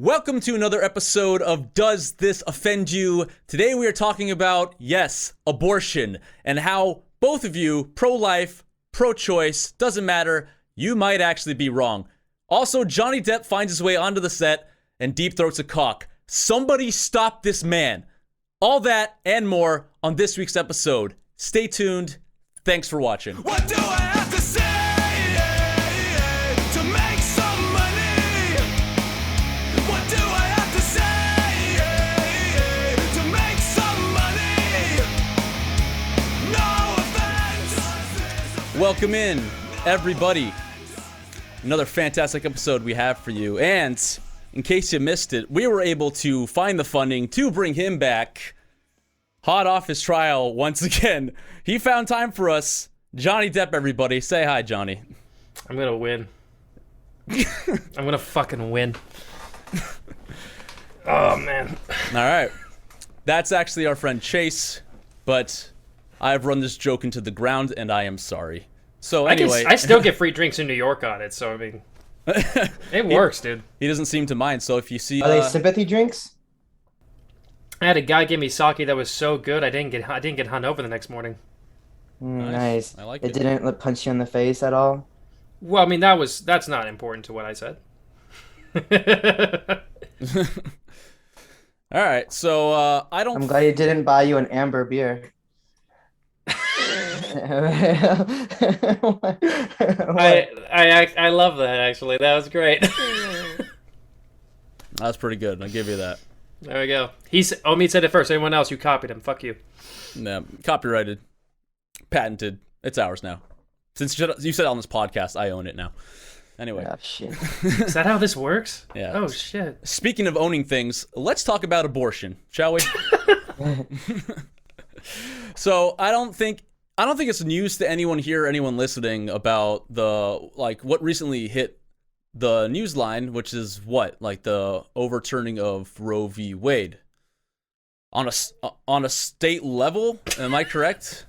Welcome to another episode of Does This Offend You? Today we are talking about, yes, abortion, and how both of you, pro-life, pro-choice, doesn't matter, you might actually be wrong. Also, Johnny Depp finds his way onto the set and deep throats a cock. Somebody stop this man. All that and more on this week's episode. Stay tuned. Thanks for watching. What do I have to say to make some money? What do I have to say to make some money? No offense. Welcome in, everybody. Another fantastic episode we have for you. And in case you missed it, we were able to find the funding to bring him back. Hot off his trial once again. He found time for us. Johnny Depp, everybody. Say hi, Johnny. I'm gonna win. I'm gonna fucking win. Oh, man. All right. That's actually our friend Chase, but I've run this joke into the ground, and I am sorry. So anyway. I still get free drinks in New York on it, so I mean, it works, dude. He doesn't seem to mind, so if you see... Are they sympathy drinks? I had a guy give me sake that was so good, I didn't get hungover the next morning. Nice. I like it. it. Didn't punch you in the face at all? Well, I mean, that's not important to what I said. All right, so I don't... I'm glad he didn't buy you an amber beer. I love that, actually. That was great. That's pretty good. I'll give you that. There we go. Omid said it first. Anyone else, you copied him. Fuck you. Yeah, copyrighted. Patented. It's ours now. Since you said it on this podcast, I own it now. Anyway. Oh, shit. Is that how this works? Yeah. Oh, shit. Speaking of owning things, let's talk about abortion, shall we? So I don't think it's news to anyone here, anyone listening about what recently hit the news line, which is the overturning of Roe v. Wade on a state level. Am I correct?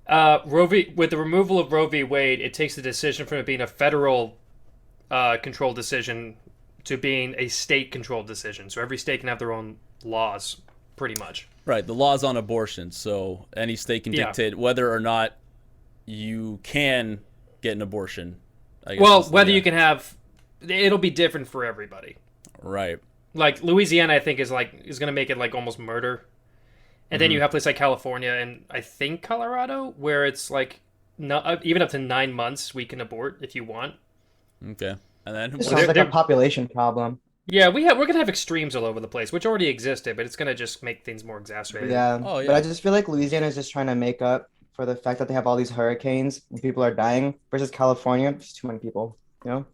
With the removal of Roe v. Wade, it takes the decision from it being a federal controlled decision to being a state controlled decision. So every state can have their own laws, pretty much. Right, the laws on abortion. So any state can dictate whether or not you can get an abortion. I guess Well, whether you can have, it'll be different for everybody. Right. Like Louisiana, I think is going to make it like almost murder. And then you have places like California and I think Colorado, where it's like even up to 9 months we can abort if you want. Okay. And then It sounds like a population problem. Yeah, we're gonna have extremes all over the place, which already existed, but it's gonna just make things more exacerbated. Yeah. Oh, yeah. But I just feel like Louisiana is just trying to make up for the fact that they have all these hurricanes and people are dying versus California. There's too many people, you know?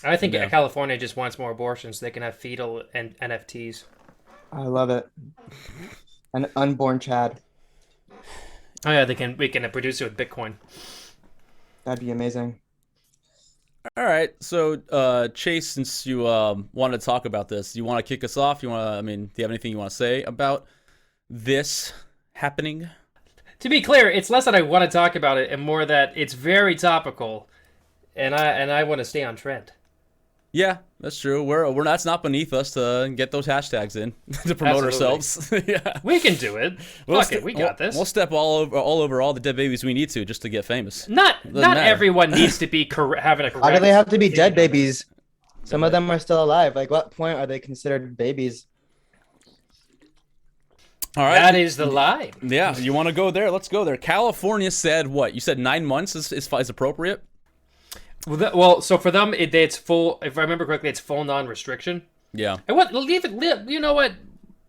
I think Yeah. California just wants more abortions so they can have fetal and NFTs. I love it. An unborn Chad. Oh yeah, we can produce it with Bitcoin. That'd be amazing. All right, so Chase, since you wanted to talk about this, you want to kick us off? Do you have anything you want to say about this happening? To be clear, it's less that I want to talk about it and more that it's very topical, and I want to stay on trend. Yeah, that's true. That's not beneath us to get those hashtags in to promote Absolutely. ourselves. Yeah, We can do it. Fuck it, we got this. We'll step all over all the dead babies we need to just to get famous. Not matter. everyone needs to be having a correct. Why do they have to be dead babies? Some of them are still alive. Like, what point are they considered babies? All right, That is the line. yeah. You want to go there? Let's go there. California said what? You said 9 months is appropriate. Well, so for them, it's full. If I remember correctly, it's full non-restriction. Yeah. And leave it. You know what?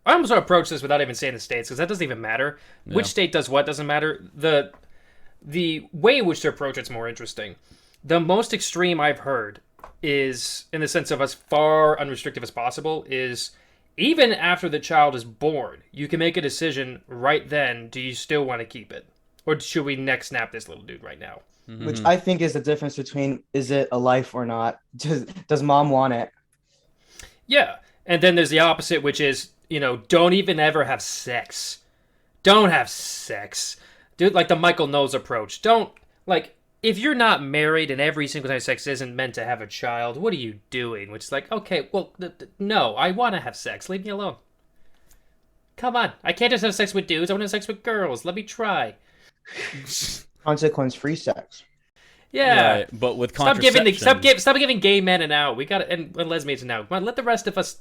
I'm going to approach this without even saying the states because that doesn't even matter. Yeah. Which state does what doesn't matter. The way in which to approach it's more interesting. The most extreme I've heard is, in the sense of as far unrestricted as possible, is even after the child is born, you can make a decision right then. Do you still want to keep it, or should we neck snap this little dude right now? Mm-hmm. Which I think is the difference between is it a life or not? Does mom want it? Yeah. And then there's the opposite, which is, don't even ever have sex. Don't have sex. Dude, like the Michael Knowles approach. Don't, like, if you're not married and every single time sex isn't meant to have a child, what are you doing? Which is like, okay, well, no, I want to have sex. Leave me alone. Come on, I can't just have sex with dudes. I want to have sex with girls. Let me try. Consequence-free sex. Yeah. Right, but with Stop contraception, stop giving gay men an out. We got to and lesbians an out. Come on, let the rest of us.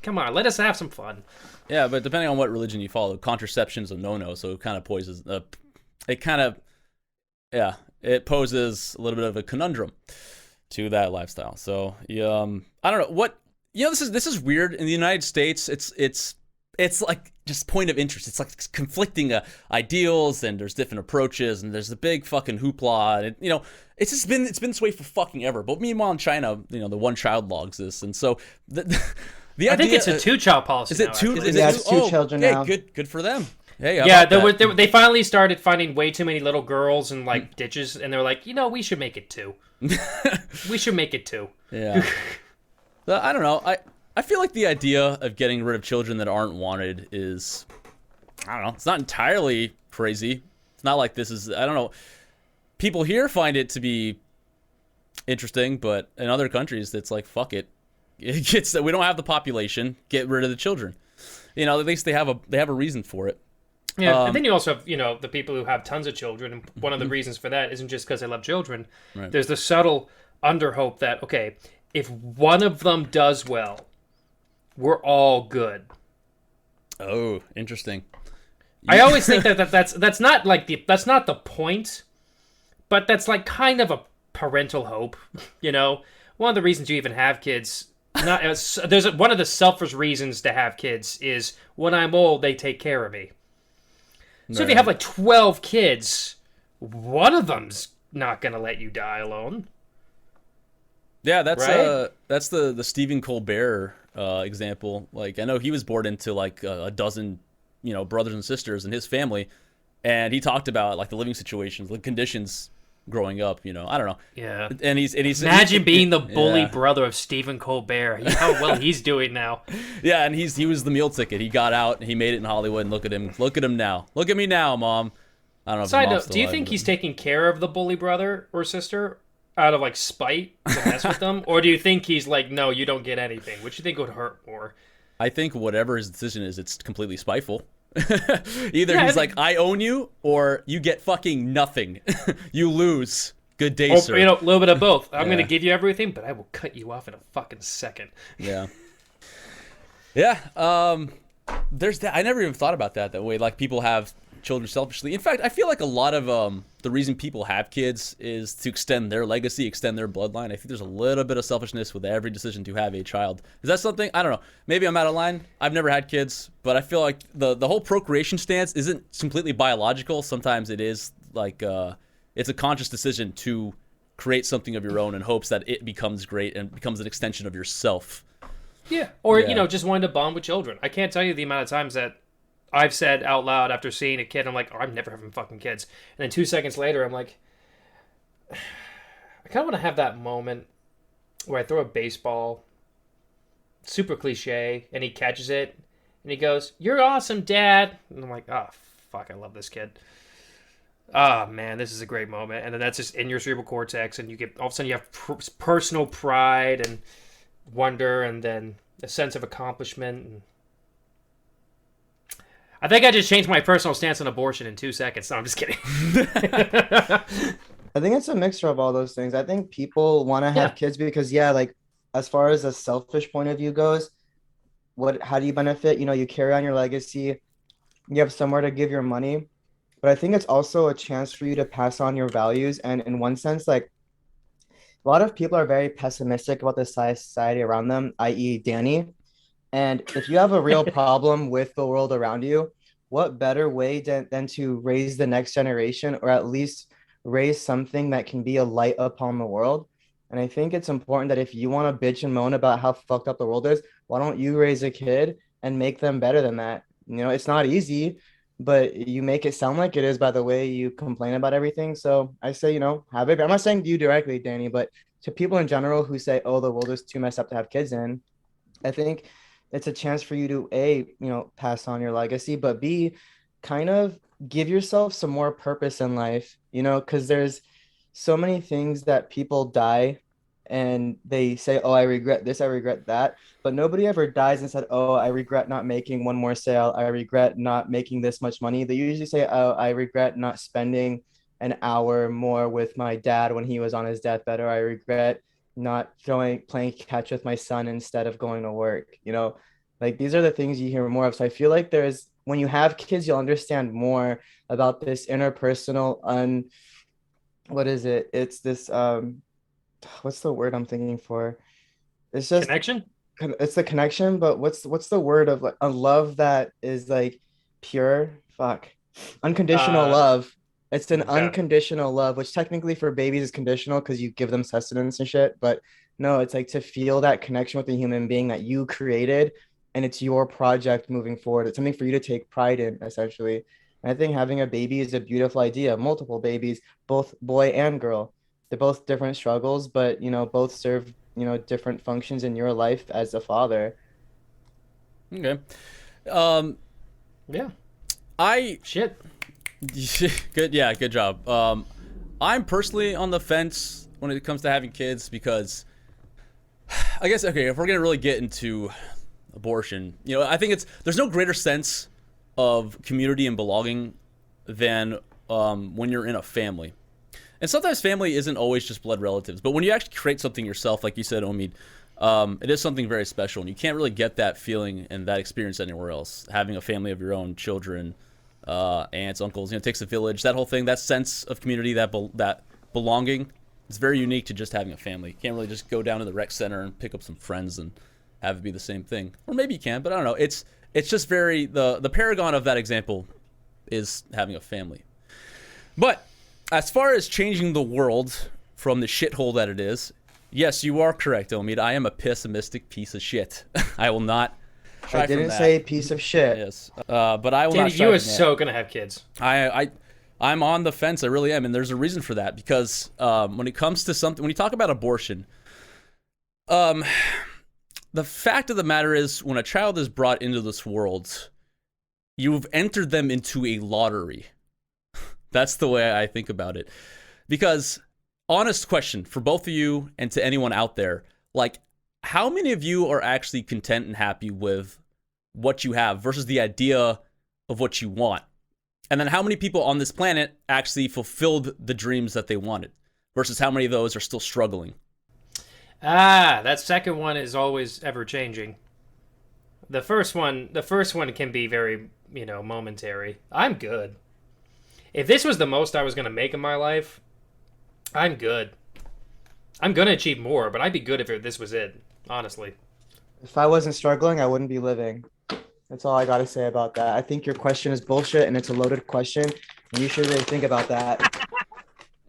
Come on, let us have some fun. yeah, but depending on what religion you follow, contraception is a no-no. So it kind of poses, it kind of, yeah, it poses a little bit of a conundrum to that lifestyle. So, I don't know what This is weird in the United States. It's like just point of interest. It's like conflicting ideals, and there's different approaches, and there's a big fucking hoopla. And it's been this way for fucking ever. But meanwhile, in China, the one child law exists, and so the I think idea, it's a two-child policy. is it now, two? actually. Is Yeah, it it's two children now. Good for them. Hey, how Yeah, about that? they finally started finding way too many little girls in like ditches, and they were like, we should make it two. We should make it two. Yeah. I don't know. I feel like the idea of getting rid of children that aren't wanted is, I don't know, it's not entirely crazy. It's not like this is, I don't know. People here find it to be interesting, but in other countries, it's like, fuck it. We don't have the population. Get rid of the children. At least they have a reason for it. Yeah, and then you also have, the people who have tons of children, and one of the reasons for that isn't just because they love children. Right. There's the subtle underhope that, okay, if one of them does well, we're all good. Oh, interesting. I always think that's not like that's not the point, but that's like kind of a parental hope. One of the reasons you even have kids, there's one of the selfish reasons to have kids is when I'm old, they take care of me. So if you have like 12 kids, one of them's not gonna let you die alone. Yeah, that's Right? that's the Stephen Colbert example. Like, I know he was born into like a dozen, brothers and sisters in his family, and he talked about like the living situations, the conditions growing up. I don't know. Yeah. And he's Imagine being the bully yeah. brother of Stephen Colbert. How well he's doing now. Yeah, and he was the meal ticket. He got out and he made it in Hollywood. And look at him. Look at him now. Look at me now, Mom. I don't know. If Side Mom's note, still do you alive, think but- he's taking care of the bully brother or sister out of like spite to mess with them? Or do you think he's like, no, you don't get anything? Which you think would hurt more? I think whatever his decision is, it's completely spiteful. Either Yeah, he's I like, I own you, or you get fucking nothing. You lose. Good day, Or, sir. a little bit of both. I'm going to Yeah. give you everything, but I will cut you off in a fucking second. Yeah. Yeah. There's that. I never even thought about that way. Like, people have children selfishly. In fact, I feel like a lot of the reason people have kids is to extend their legacy, extend their bloodline. I think there's a little bit of selfishness with every decision to have a child. Is that something? I don't know. Maybe I'm out of line. I've never had kids, but I feel like the whole procreation stance isn't completely biological. Sometimes it is like it's a conscious decision to create something of your own in hopes that it becomes great and becomes an extension of yourself. Yeah. Or, Yeah. just wanting to bond with children. I can't tell you the amount of times that I've said out loud after seeing a kid, I'm like, oh, I'm never having fucking kids. And then 2 seconds later, I'm like, I kind of want to have that moment where I throw a baseball, super cliche, and he catches it, and he goes, "You're awesome, Dad." And I'm like, oh, fuck, I love this kid. Oh, man, this is a great moment. And then that's just in your cerebral cortex, and you get, all of a sudden you have personal pride and wonder, and then a sense of accomplishment. And I think I just changed my personal stance on abortion in 2 seconds. No, I'm just kidding. I think it's a mixture of all those things. I think people want to have Yeah. kids because, yeah, like as far as a selfish point of view goes, how do you benefit? You carry on your legacy, you have somewhere to give your money. But I think it's also a chance for you to pass on your values. And in one sense, like a lot of people are very pessimistic about the society around them, i.e., Danny. And if you have a real problem with the world around you, what better way than to raise the next generation, or at least raise something that can be a light upon the world? And I think it's important that if you want to bitch and moan about how fucked up the world is, why don't you raise a kid and make them better than that? It's not easy, but you make it sound like it is by the way you complain about everything. So I say, have it. I'm not saying to you directly, Danny, but to people in general who say, oh, the world is too messed up to have kids in, I think it's a chance for you to A, pass on your legacy, but B, kind of give yourself some more purpose in life, because there's so many things that people die and they say, "Oh, I regret this, I regret that." But nobody ever dies and said, "Oh, I regret not making one more sale. I regret not making this much money." They usually say, "Oh, I regret not spending an hour more with my dad when he was on his deathbed, or I regret not playing catch with my son instead of going to work." Like these are the things you hear more of. So I feel like there's when you have kids, you'll understand more about this interpersonal what is it? It's this what's the word I'm thinking for? It's just Connection? it's the connection, but what's the word of like a love that is like pure? Fuck. Unconditional Uh, love. It's an okay. unconditional love, which technically for babies is conditional because you give them sustenance and shit. But no, it's like to feel that connection with the human being that you created and it's your project moving forward. It's something for you to take pride in, essentially. And I think having a baby is a beautiful idea. Multiple babies, both boy and girl. They're both different struggles, but both serve, different functions in your life as a father. Okay. Um, Yeah. I Shit. good. Yeah, good job. I'm personally on the fence when it comes to having kids because I guess okay, if we're gonna really get into abortion, I think there's no greater sense of community and belonging than when you're in a family. And sometimes family isn't always just blood relatives, but when you actually create something yourself, like you said, Omid, it is something very special, and you can't really get that feeling and that experience anywhere else. Having a family of your own, children, aunts, uncles, it takes a village. That whole thing, that sense of community, that belonging, it's very unique to just having a family. You can't really just go down to the rec center and pick up some friends and have it be the same thing. Or maybe you can, but I don't know. It's just very the paragon of that example is having a family. But as far as changing the world from the shithole that it is, yes, you are correct, Omid. I am a pessimistic piece of shit. I will not shy I from didn't that. say piece of shit. Yes, but I will Danny, not shy you from are that. so gonna have kids. I'm on the fence. I really am, and there's a reason for that because when it comes to something, when you talk about abortion, the fact of the matter is, when a child is brought into this world, you've entered them into a lottery. That's the way I think about it. Because, honest question for both of you and to anyone out there, like, how many of you are actually content and happy with what you have versus the idea of what you want? And then how many people on this planet actually fulfilled the dreams that they wanted versus how many of those are still struggling? That second one is always ever changing. The first one can be very, momentary. I'm good. If this was the most I was going to make in my life, I'm good. I'm going to achieve more, but I'd be good if this was it, honestly. If I wasn't struggling, I wouldn't be living. That's all I got to say about that. I think your question is bullshit and it's a loaded question. And you should really think about that.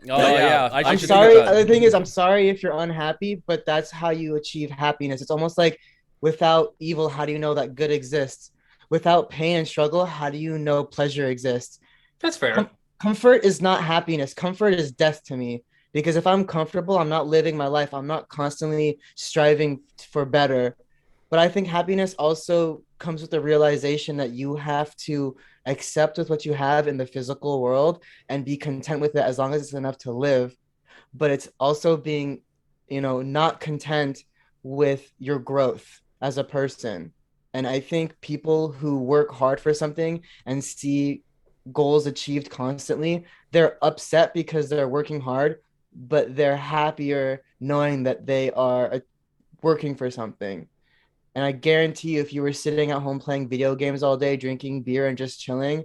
Oh, yeah. I I'm should sorry. think about The it. thing is, I'm sorry if you're unhappy, but that's how you achieve happiness. It's almost like without evil, how do you know that good exists? Without pain and struggle, how do you know pleasure exists? That's fair. Comfort is not happiness. Comfort is death to me. Because if I'm comfortable, I'm not living my life. I'm not constantly striving for better. But I think happiness also comes with the realization that you have to accept with what you have in the physical world and be content with it as long as it's enough to live. But it's also being, not content with your growth as a person. And I think people who work hard for something and see goals achieved constantly, they're upset because they're working hard, but they're happier knowing that they are working for something. And I guarantee you, if you were sitting at home playing video games all day, drinking beer and just chilling,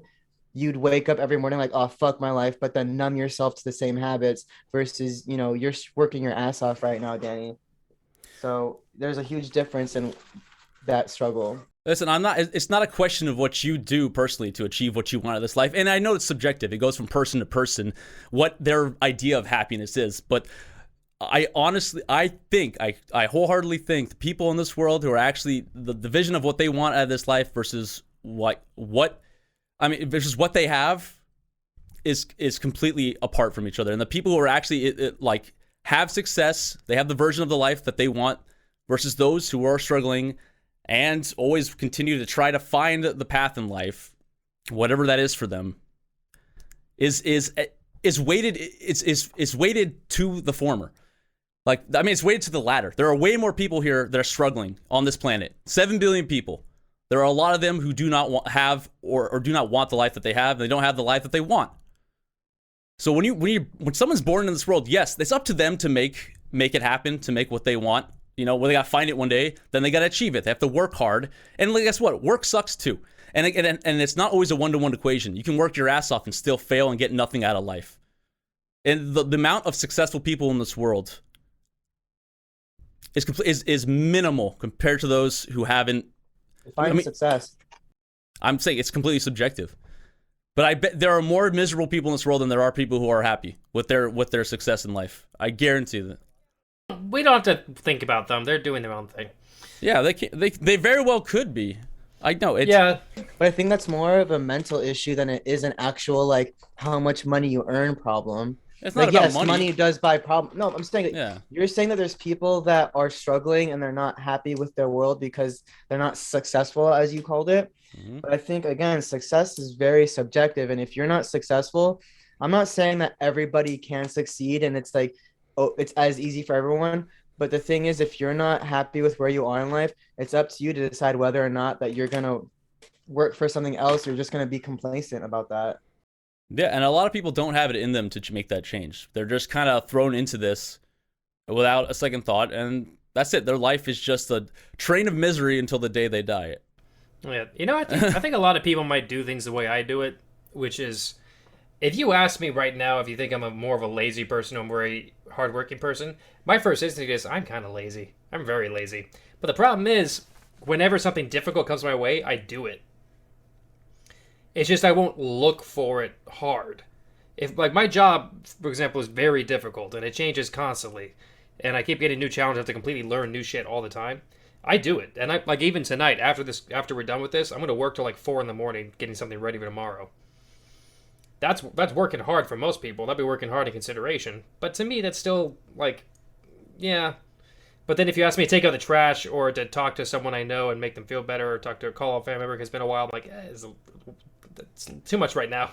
you'd wake up every morning like, oh, fuck my life, but then numb yourself to the same habits versus, you're working your ass off right now, Danny. So there's a huge difference in that struggle. Listen, it's not a question of what you do personally to achieve what you want out of this life. And I know it's subjective. It goes from person to person, what their idea of happiness is. But I wholeheartedly think the people in this world who are actually the vision of what they want out of this life versus versus what they have is completely apart from each other. And the people who are actually have success, they have the version of the life that they want versus those who are struggling and always continue to try to find the path in life, whatever that is for them, is is weighted. It's weighted to the former. Like, I mean, it's weighted to the latter. There are way more people here that are struggling on this planet. 7 billion people. There are a lot of them who do not have or do not want the life that they have. And they don't have the life that they want. So when someone's born in this world, yes, it's up to them to make it happen, to make what they want. You know, when they got to find it one day, then they got to achieve it. They have to work hard. And guess what? Work sucks too. And it's not always a one-to-one equation. You can work your ass off and still fail and get nothing out of life. And the amount of successful people in this world is minimal compared to those who haven't. Define success. I'm saying it's completely subjective. But I bet there are more miserable people in this world than there are people who are happy with their success in life. I guarantee that. We don't have to think about them. They're doing their own thing. Yeah, they very well could be. I know it. Yeah, But I think that's more of a mental issue than it is an actual like how much money you earn problem. It's not Like, about yes, money. money does buy problem. No, I'm saying Yeah. you're saying that there's people that are struggling and they're not happy with their world because they're not successful, as you called it. Mm-hmm. But I think again, success is very subjective. And if you're not successful, I'm not saying that everybody can succeed and it's like, oh, it's as easy for everyone. But the thing is, if you're not happy with where you are in life, it's up to you to decide whether or not that you're gonna work for something else or just gonna be complacent about that. Yeah, and a lot of people don't have it in them to make that change. They're just kind of thrown into this without a second thought, and that's it. Their life is just a train of misery until the day they die. yeah. You know, I think a lot of people might do things the way I do it, which is, if you ask me right now if you think I'm more of a lazy person or more a hardworking person, my first instinct is I'm kind of lazy. I'm very lazy. But the problem is, whenever something difficult comes my way, I do it. It's just I won't look for it hard. If like my job, for example, is very difficult and it changes constantly, and I keep getting new challenges, I have to completely learn new shit all the time, I do it. And I like even tonight after we're done with this, I'm gonna work till like 4 a.m. getting something ready for tomorrow. That's working hard for most people. That'd be working hard in consideration. But to me, that's still like, yeah. But then if you ask me to take out the trash or to talk to someone I know and make them feel better or call a family member because it's been a while, I'm like, it's too much right now.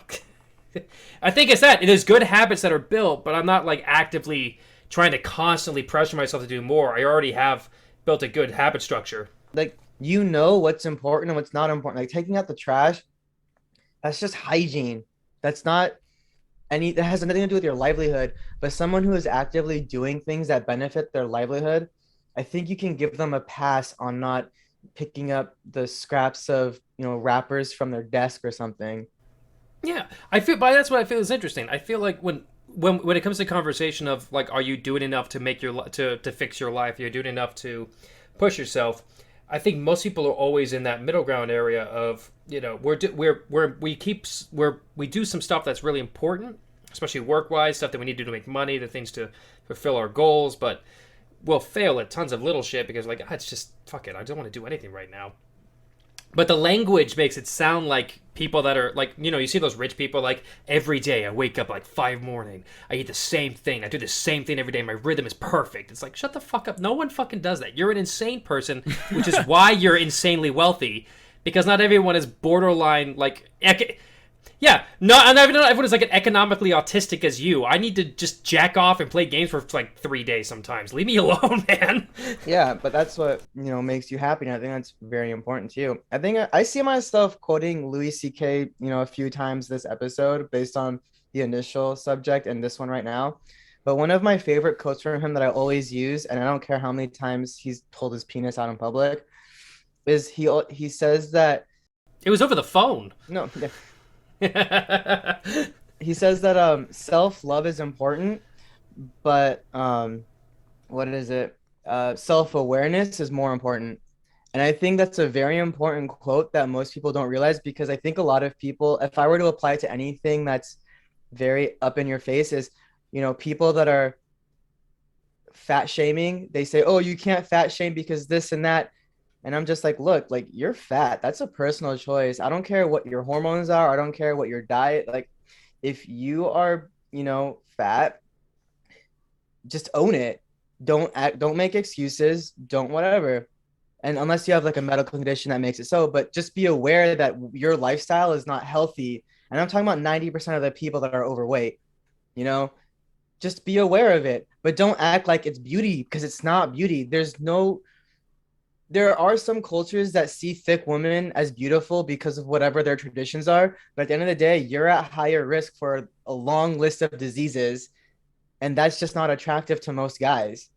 I think it's that. It is good habits that are built, but I'm not like actively trying to constantly pressure myself to do more. I already have built a good habit structure. Like you know what's important and what's not important. Like taking out the trash, that's just hygiene. That's not that has nothing to do with your livelihood. But someone who is actively doing things that benefit their livelihood, I think you can give them a pass on not picking up the scraps of, wrappers from their desk or something. Yeah, I feel, but that's what I feel is interesting. I feel like when it comes to conversation of like, are you doing enough to make to fix your life? Are you doing enough to push yourself? I think most people are always in that middle ground area of, we do some stuff that's really important, especially work-wise, stuff that we need to do to make money, the things to fulfill our goals, but we'll fail at tons of little shit because like, it's just, fuck it, I don't want to do anything right now. But the language makes it sound like people that are like, you see those rich people like, every day I wake up like 5 morning, I eat the same thing, I do the same thing every day, my rhythm is perfect. It's like, shut the fuck up. No one fucking does that. You're an insane person, which is why you're insanely wealthy, because not everyone is borderline like yeah, not everyone is like an economically autistic as you. I need to just jack off and play games for like 3 days sometimes. Leave me alone, man. Yeah, but that's what, makes you happy. And I think that's very important too. I think I see myself quoting Louis C.K., a few times this episode based on the initial subject and this one right now. But one of my favorite quotes from him that I always use, and I don't care how many times he's pulled his penis out in public, is he says that it was over the phone. No, he says that self-love is important, but what is it? Self-awareness is more important. And I think that's a very important quote that most people don't realize, because I think a lot of people, if I were to apply it to anything that's very up in your face, is, people that are fat shaming, they say, oh, you can't fat shame because this and that. And I'm just like, look, like you're fat. That's a personal choice. I don't care what your hormones are. I don't care what your diet. Like if you are, fat, just own it. Don't make excuses. Don't whatever. And unless you have like a medical condition that makes it so, but just be aware that your lifestyle is not healthy. And I'm talking about 90% of the people that are overweight. You know, just be aware of it, but don't act like it's beauty because it's not beauty. There are some cultures that see thick women as beautiful because of whatever their traditions are. But at the end of the day, you're at higher risk for a long list of diseases. And that's just not attractive to most guys.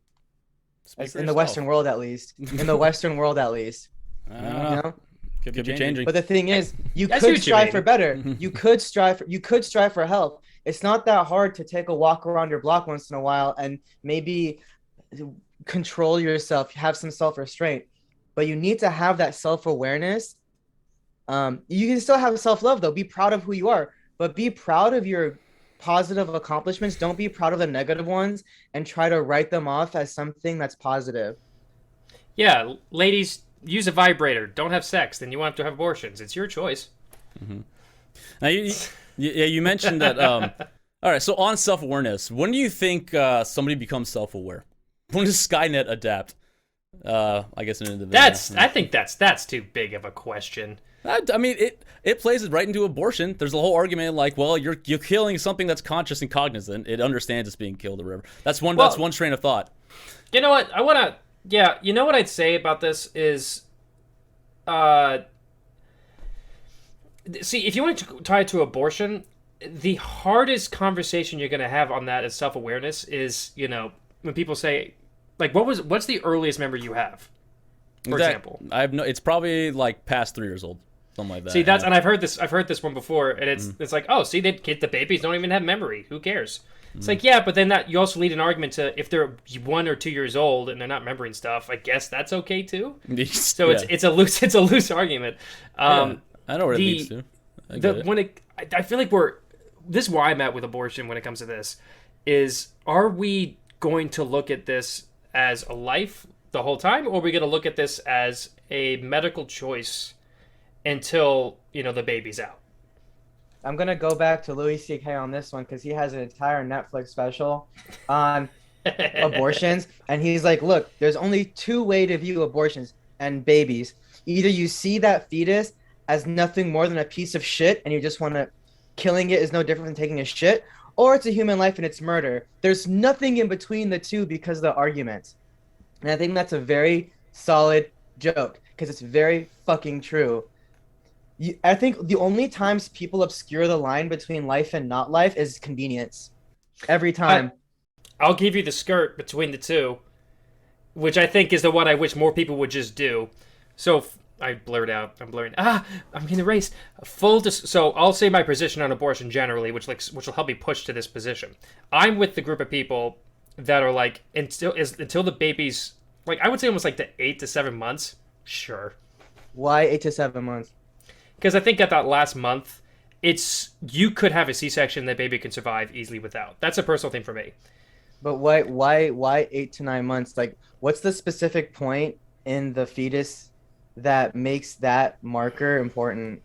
Speak for In the yourself. Western world, at least. In the Western world, at least. I You don't know. know? Could be changing. But the thing is, you I see could what you strive mean. for better. You could strive for health. It's not that hard to take a walk around your block once in a while and maybe control yourself, have some self-restraint. But you need to have that self-awareness. You can still have self-love though. Be proud of who you are, but be proud of your positive accomplishments. Don't be proud of the negative ones and try to write them off as something that's positive. Yeah, ladies, use a vibrator. Don't have sex. Then you won't have to have abortions. It's your choice. Now, you mentioned that. All right, so on self-awareness, when do you think somebody becomes self-aware? When does Skynet adapt? I guess an individual. I think that's too big of a question. I mean, it plays it right into abortion. There's a whole argument like, well, you're killing something that's conscious and cognizant. It understands it's being killed or whatever. That's one train of thought. You know what? You know what I'd say about this is, see, if you want to tie it to abortion, the hardest conversation you're going to have on that as self-awareness is, when people say, like, what's the earliest memory you have, for example? It's probably like past 3 years old, something like that. See, and I've heard this one before, and it's like, oh, see, the babies don't even have memory. Who cares? It's like, yeah, but then you also lead an argument to if they're 1 or 2 years old and they're not remembering stuff, I guess that's okay too. So it's a loose argument. I know where it leads to. I feel like this is where I'm at with abortion when it comes to this, is are we going to look at this as a life the whole time, or are we going to look at this as a medical choice until the baby's out? I'm gonna go back to Louis C.K. on this one because he has an entire Netflix special on abortions, and he's like, look, there's only two ways to view abortions and babies. Either you see that fetus as nothing more than a piece of shit and you just want to killing it is no different than taking a shit, or it's a human life and it's murder. There's nothing in between the two because of the argument. And I think that's a very solid joke because it's very fucking true. I think the only times people obscure the line between life and not life is convenience. Every time. I'll give you the skirt between the two, which I think is the one I wish more people would just do. So I blurred out. I'm blurring. I'm getting erased. So I'll say my position on abortion generally, which will help me push to this position. I'm with the group of people that are like until the baby's like, I would say almost like the 8 to 7 months. Sure. Why 8 to 7 months? Because I think at that last month, you could have a C-section that baby can survive easily without. That's a personal thing for me. But why 8 to 9 months? Like, what's the specific point in the fetus that makes that marker important?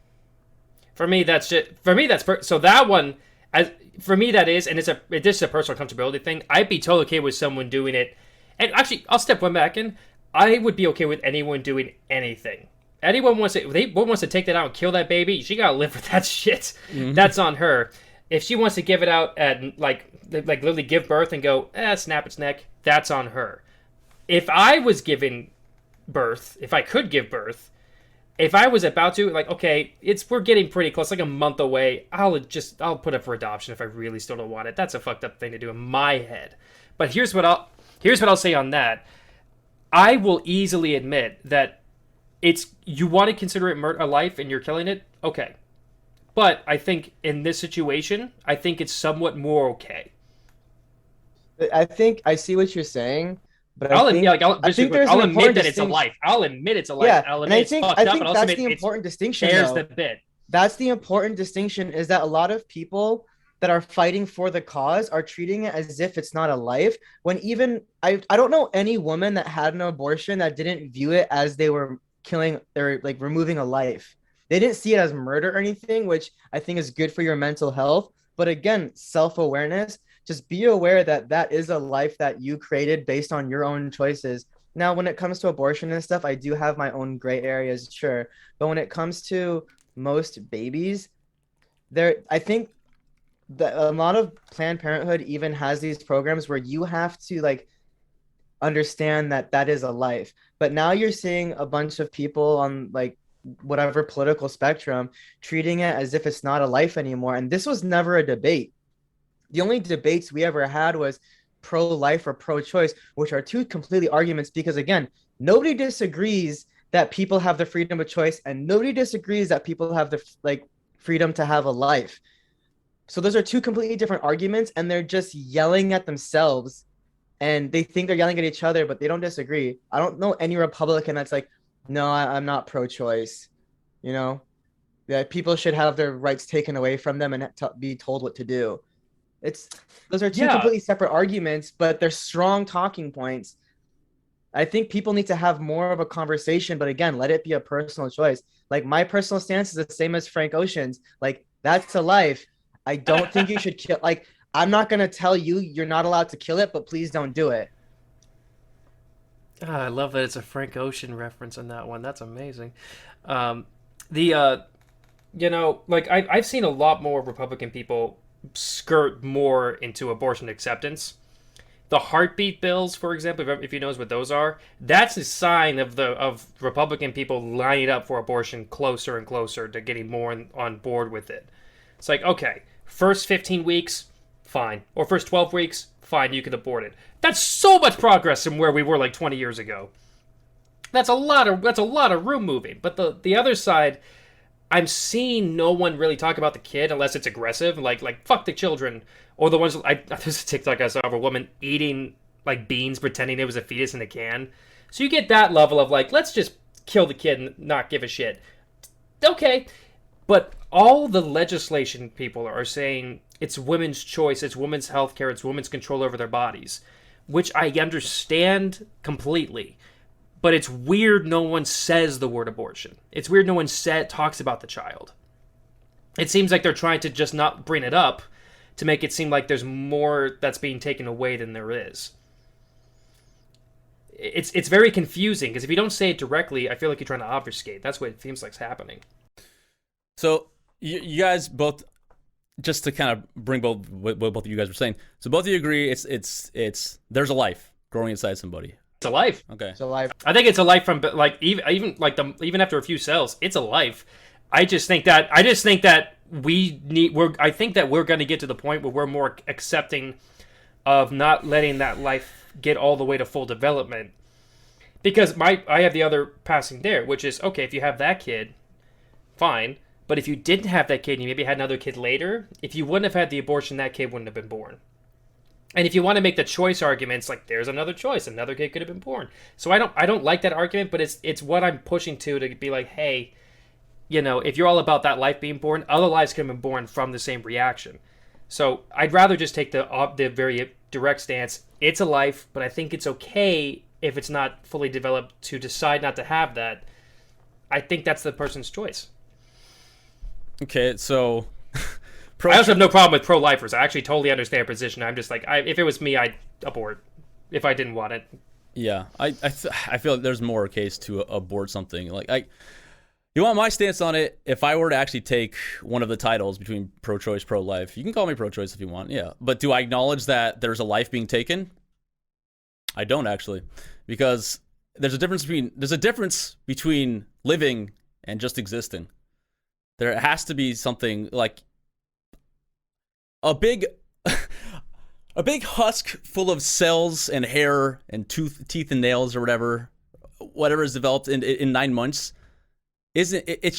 For me, that's just so that one. For me, that is, and it's just a personal comfortability thing. I'd be totally okay with someone doing it, and actually, I'll step one back in. I would be okay with anyone doing anything. Anyone wants to take that out and kill that baby, she gotta live with that shit. Mm-hmm. That's on her. If she wants to give it out at like literally give birth and go snap its neck, that's on her. If I was giving birth, if I could give birth, if I was about to, like, okay, we're getting pretty close, like a month away, I'll put it for adoption if I really still don't want it. That's a fucked up thing to do in my head. But here's what I'll say on that. I will easily admit that you want to consider it a life and you're killing it, okay. But I think in this situation, I think it's somewhat more okay. I think I see what you're saying, but I'll admit that it's a life. I'll admit it's a life. Yeah, I'll and admit I think that's the important distinction. There's the bit. That's the important distinction, is that a lot of people that are fighting for the cause are treating it as if it's not a life, when even I don't know any woman that had an abortion that didn't view it as they were killing or like removing a life. They didn't see it as murder or anything, which I think is good for your mental health. But again, self-awareness, just be aware that that is a life that you created based on your own choices. Now, when it comes to abortion and stuff, I do have my own gray areas, sure. But when it comes to most babies, I think a lot of Planned Parenthood even has these programs where you have to like understand that that is a life. But now you're seeing a bunch of people on like whatever political spectrum treating it as if it's not a life anymore. And this was never a debate. The only debates we ever had was pro-life or pro-choice, which are two completely arguments because again, nobody disagrees that people have the freedom of choice and nobody disagrees that people have the like freedom to have a life. So those are two completely different arguments and they're just yelling at themselves and they think they're yelling at each other, but they don't disagree. I don't know any Republican that's like, no, I'm not pro-choice. You know, that people should have their rights taken away from them and be told what to do. It's those are two Yeah. completely separate arguments, but they're strong talking points. I think people need to have more of a conversation, but again, let it be a personal choice. Like my personal stance is the same as Frank Ocean's. Like that's a life. I don't think you should kill. Like I'm not gonna tell you you're not allowed to kill it, but please don't do it. I love that it's a Frank Ocean reference in that one. That's amazing. The you know, like I've seen a lot more Republican people skirt more into abortion acceptance. The heartbeat bills, for example, if you knows what those are, that's a sign of Republican people lining up for abortion closer and closer to getting more on board with it. It's like, okay, first 15 weeks, fine, or first 12 weeks, fine, you can abort it. That's so much progress from where we were like 20 years ago. That's a lot of room moving. But the other side, I'm seeing no one really talk about the kid unless it's aggressive, like fuck the children, or the ones there's a TikTok I saw of a woman eating like beans, pretending it was a fetus in a can. So you get that level of like, let's just kill the kid and not give a shit. Okay, but all the legislation people are saying it's women's choice, it's women's health care, it's women's control over their bodies, which I understand completely. But it's weird no one says the word abortion. It's weird no one talks about the child. It seems like they're trying to just not bring it up to make it seem like there's more that's being taken away than there is. It's very confusing because if you don't say it directly, I feel like you're trying to obfuscate. That's what it seems like's happening. So you guys both, just to kind of bring what both of you guys were saying. So both of you agree it's there's a life growing inside somebody. It's a life. Okay. So life. I think it's a life from like even after a few cells, it's a life. I think that we're going to get to the point where we're more accepting of not letting that life get all the way to full development. Because I have the other passing there, which is okay, if you have that kid, fine. But if you didn't have that kid and you maybe had another kid later, if you wouldn't have had the abortion, that kid wouldn't have been born. And if you want to make the choice arguments, like there's another choice, another kid could have been born. So I don't like that argument, but it's what I'm pushing to be like, hey, you know, if you're all about that life being born, other lives could have been born from the same reaction. So I'd rather just take the very direct stance. It's a life, but I think it's okay if it's not fully developed to decide not to have that. I think that's the person's choice. Okay, so I also have no problem with pro-lifers. I actually totally understand their position. I'm just like, if it was me, I'd abort if I didn't want it. Yeah, I feel like there's more case to abort something. Like you want my stance on it? If I were to actually take one of the titles between pro-choice, pro-life, you can call me pro-choice if you want. Yeah, but do I acknowledge that there's a life being taken? I don't actually, because there's a difference between living and just existing. There has to be something like a big husk full of cells and hair and teeth and nails or whatever is developed in 9 months. It's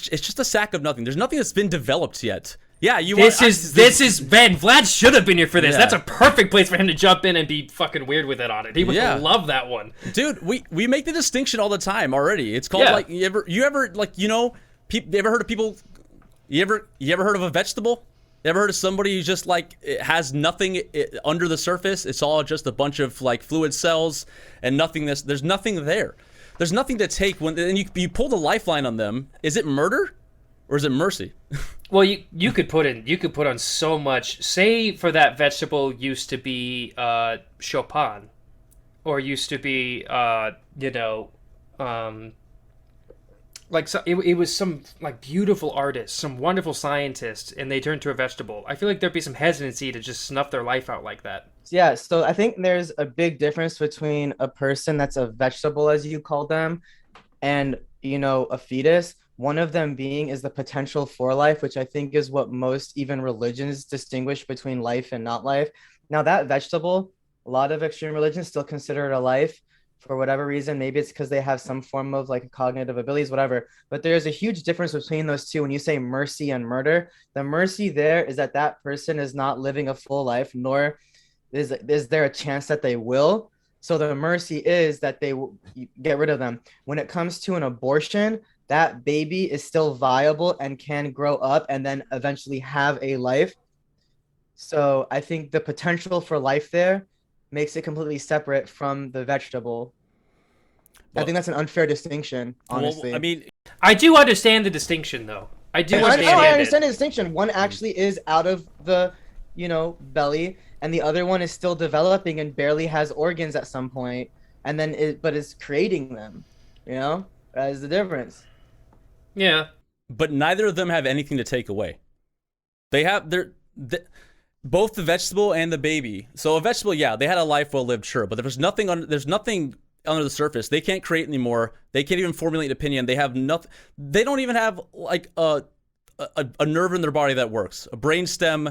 just a sack of nothing. There's nothing that's been developed yet. Yeah, this is Ben. Vlad should have been here for this. Yeah. That's a perfect place for him to jump in and be fucking weird with it on it. He would love that one, dude. We make the distinction all the time already. It's called like you ever like you know you ever heard of people? You ever heard of a vegetable? You ever heard of somebody who just like it has nothing under the surface? It's all just a bunch of like fluid cells and nothingness. There's nothing there. There's nothing to take when and you pull the lifeline on them. Is it murder or is it mercy? Well, you could put on so much. Say for that vegetable used to be Chopin, or used to be like it was some like beautiful artists, some wonderful scientists, and they turned to a vegetable. I feel like there'd be some hesitancy to just snuff their life out like that. Yeah, so I think there's a big difference between a person that's a vegetable, as you call them, and a fetus. One of them being is the potential for life, which I think is what most even religions distinguish between life and not life. Now that vegetable, a lot of extreme religions still consider it a life for whatever reason. Maybe it's because they have some form of like cognitive abilities, whatever. But there's a huge difference between those two. When you say mercy and murder, the mercy there is that that person is not living a full life, nor is there a chance that they will. So the mercy is that they will get rid of them. When it comes to an abortion, that baby is still viable and can grow up and then eventually have a life. So I think the potential for life there makes it completely separate from the vegetable. I think that's an unfair distinction, honestly. I mean, I do understand the distinction, though. I do understand I it. understand the distinction. One actually is out of the, belly, and the other one is still developing and barely has organs at some point, and then but is creating them. That is the difference. Yeah. but neither of them have anything to take away. They have both the vegetable and the baby. So a vegetable, yeah, they had a life well lived, sure, but there's nothing under the surface. They can't create anymore. They can't even formulate an opinion. They have nothing. They don't even have like a nerve in their body that works, a brain stem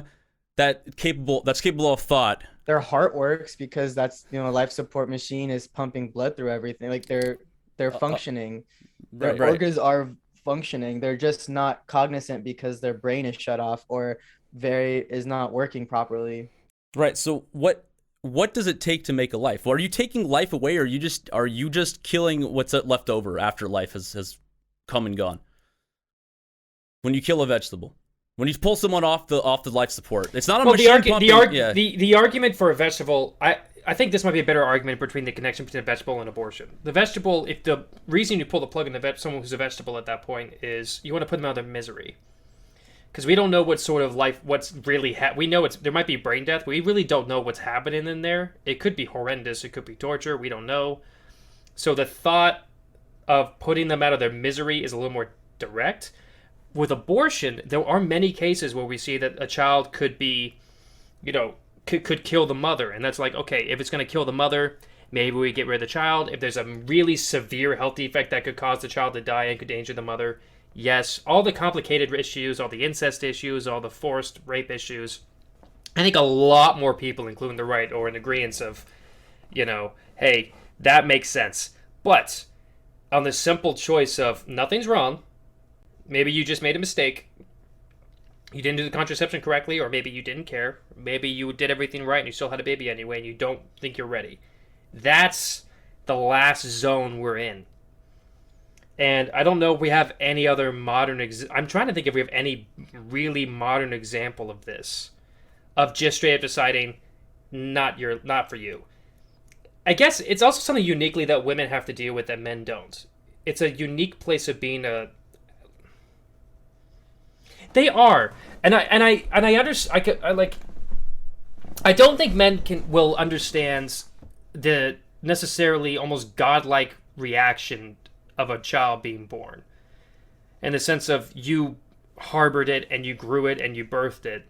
that's capable of thought. Their heart works because that's a life support machine is pumping blood through everything. Like they're functioning. Their organs are functioning. They're just not cognizant because their brain is shut off or is not working properly. Right. So what does it take to make a life? Well, are you taking life away, or are you just killing what's left over after life has come and gone? When you kill a vegetable, when you pull someone off the life support, it's not a machine pumping. The argument for a vegetable, I think this might be a better argument between the connection between a vegetable and abortion. The vegetable, if the reason you pull the plug on someone who's a vegetable at that point is you want to put them out of their misery. Because we don't know what sort of life, what's really we know there might be brain death, but we really don't know what's happening in there. It could be horrendous. It could be torture. We don't know. So the thought of putting them out of their misery is a little more direct. With abortion, there are many cases where we see that a child could be, could kill the mother. And that's like, okay, if it's going to kill the mother, maybe we get rid of the child. If there's a really severe health defect that could cause the child to die and could endanger the mother, yes, all the complicated issues, all the incest issues, all the forced rape issues. I think a lot more people, including the right, are in agreement of, hey, that makes sense. But on the simple choice of nothing's wrong, maybe you just made a mistake, you didn't do the contraception correctly, or maybe you didn't care, maybe you did everything right and you still had a baby anyway and you don't think you're ready. That's the last zone we're in. And I don't know if we have any other modern... I'm trying to think if we have any really modern example of this. Of just straight up deciding, not for you. I guess it's also something uniquely that women have to deal with that men don't. It's a unique place of being a... They are. And I understand... I don't think men will understand the necessarily almost godlike reaction of a child being born, in the sense of you harbored it and you grew it and you birthed it.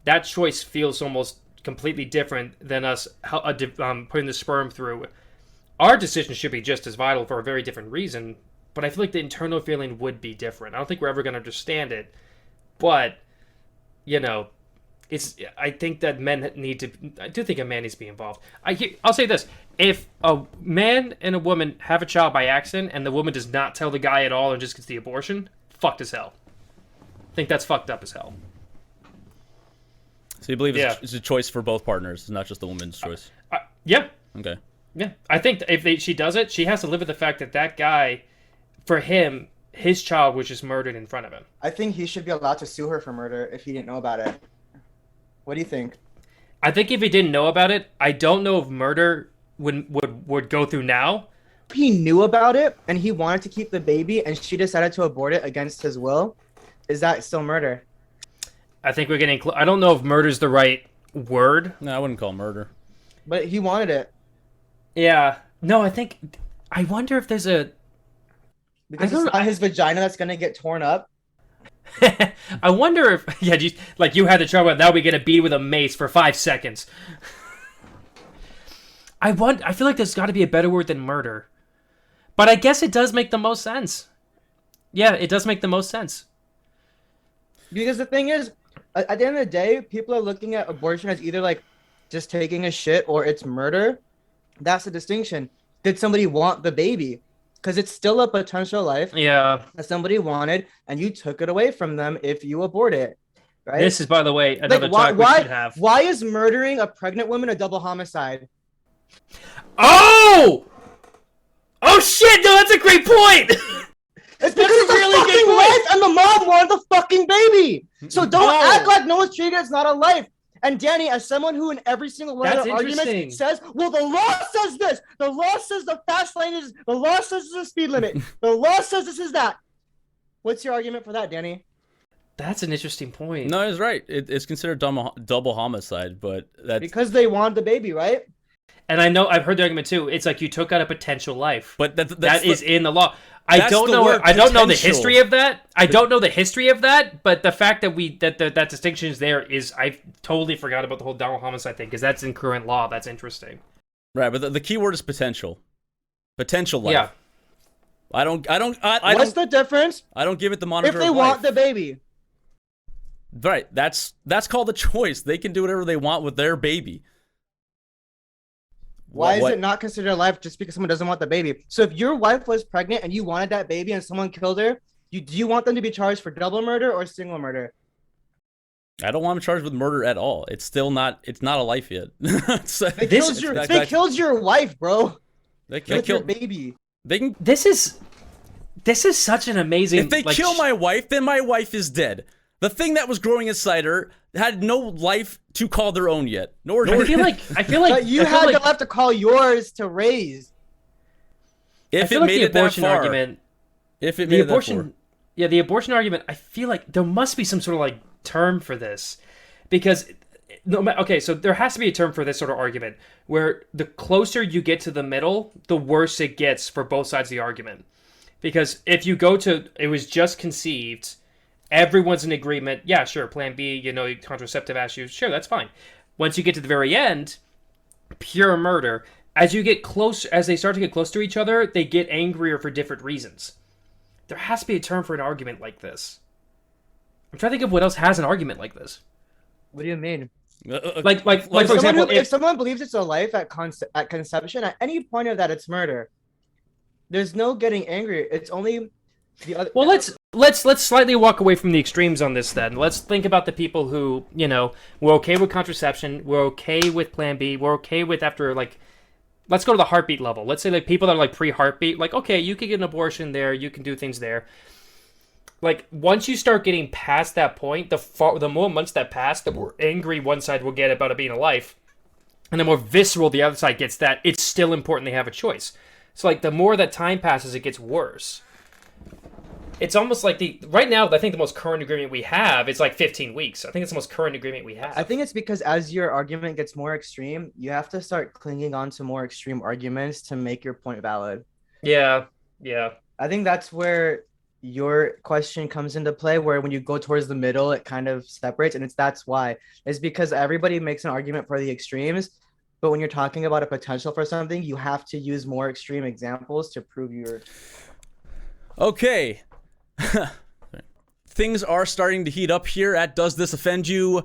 That choice feels almost completely different than us putting the sperm through. Our decision should be just as vital for a very different reason, but I feel like the internal feeling would be different. I don't think we're ever going to understand it, but I think that I do think a man needs to be involved. I'll say this. If a man and a woman have a child by accident and the woman does not tell the guy at all and just gets the abortion, fucked as hell. I think that's fucked up as hell. So you believe it's a choice for both partners, not just the woman's choice? Yeah. Okay. Yeah. I think if she does it, she has to live with the fact that guy, for him, his child was just murdered in front of him. I think he should be allowed to sue her for murder if he didn't know about it. What do you think? I think if he didn't know about it, I don't know if murder would go through now. He knew about it and he wanted to keep the baby and she decided to abort it against his will. Is that still murder? I think we're getting I don't know if murder's the right word. No, I wouldn't call it murder. But he wanted it. Yeah. No, I wonder if there's Because don't it's not his vagina that's gonna get torn up. I wonder if you had the trouble. Now we get a beat with a mace for 5 seconds. I feel like there's got to be a better word than murder, but I guess it does make the most sense. Yeah, it does make the most sense. Because the thing is, at the end of the day, people are looking at abortion as either like just taking a shit or it's murder. That's the distinction. Did somebody want the baby? Because it's still a potential life Yeah. that somebody wanted, and you took it away from them if you abort it. Right? This is, by the way, another Like, talk we should have. why is murdering a pregnant woman a double homicide? Oh! Oh shit! No, that's a great point. It's because it's really a good fucking point. life, and the mom wanted the fucking baby. So don't No. act like no one's treating it as not a life. And Danny, as someone who in every single one That's of the interesting. arguments says, well, the law says this, the law says the fast lane is, the law says this is a speed limit, the law says this is that. What's your argument for that, Danny? That's an interesting point. No, he's right. It's considered double homicide, but that's Because they want the baby, right? And I know I've heard the argument too. It's like you took out a potential life. but That is in the law. I That's don't the know. word, I don't know the potential. history of that. I don't know the history of that. But the fact that that distinction is there is I totally forgot about the whole double homicide thing because that's in current law. That's interesting. right. But the key word is potential. Potential life. Yeah. I don't What's the difference I don't give it the monitor. if they of want life. the baby? Right. That's called a choice. They can do whatever they want with their baby. Why is What- it not considered a life just because someone doesn't want the baby? So if your wife was pregnant and you wanted that baby and someone killed her, do you want them to be charged for double murder or single murder? I don't want them charged with murder at all. It's still not. It's not a life yet. They killed your wife, bro. They With your kill. baby. They can. This is such an amazing. If they kill my wife, then my wife is dead. The thing that was growing inside her had no life to call their own yet. I feel like But you had to have to call yours to raise. if I feel it like made the it that abortion far. argument. If it The made it that abortion. far. Yeah, the abortion argument. I feel like there must be some sort of like term for this, because okay, so there has to be a term for this sort of argument where the closer you get to the middle, the worse it gets for both sides of the argument. Because if you go to it was just conceived, everyone's in agreement. Yeah, sure, Plan B, contraceptive issues. Sure, that's fine. Once you get to the very end, pure murder. As they start to get close to each other, they get angrier for different reasons. There has to be a term for an argument like this. I'm trying to think of what else has an argument like this. What do you mean? Like for example, If someone believes it's a life at conception, at any point of that, it's murder. There's no getting angry. It's only the other. Well, let's slightly walk away from the extremes on this then. Let's think about the people who, we're okay with contraception, we're okay with Plan B, we're okay with after let's go to the heartbeat level. Let's say people that are pre-heartbeat, okay, you can get an abortion there, you can do things there. Once you start getting past that point, the more months that pass, the more angry one side will get about it being a life, and the more visceral the other side gets that it's still important they have a choice. So the more that time passes, it gets worse. It's almost like right now, I think the most current agreement we have is 15 weeks. I think it's the most current agreement we have. I think it's because as your argument gets more extreme, you have to start clinging on to more extreme arguments to make your point valid. Yeah. I think that's where your question comes into play, where when you go towards the middle, it kind of separates, and that's why. It's because everybody makes an argument for the extremes, but when you're talking about a potential for something, you have to use more extreme examples to prove your... Okay. Things are starting to heat up here at Does This Offend You?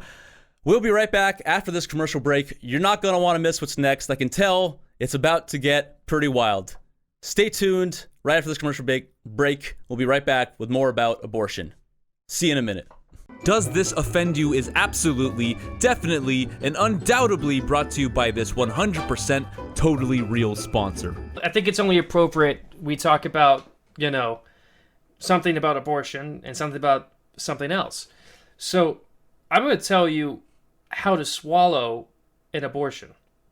We'll be right back after this commercial break. You're not going to want to miss what's next. I can tell it's about to get pretty wild. Stay tuned. Right after this commercial break, we'll be right back with more about abortion. See you in a minute. Does This Offend You is absolutely, definitely, and undoubtedly brought to you by this 100% totally real sponsor. I think it's only appropriate we talk about, something about abortion and something about something else. So I'm going to tell you how to swallow an abortion.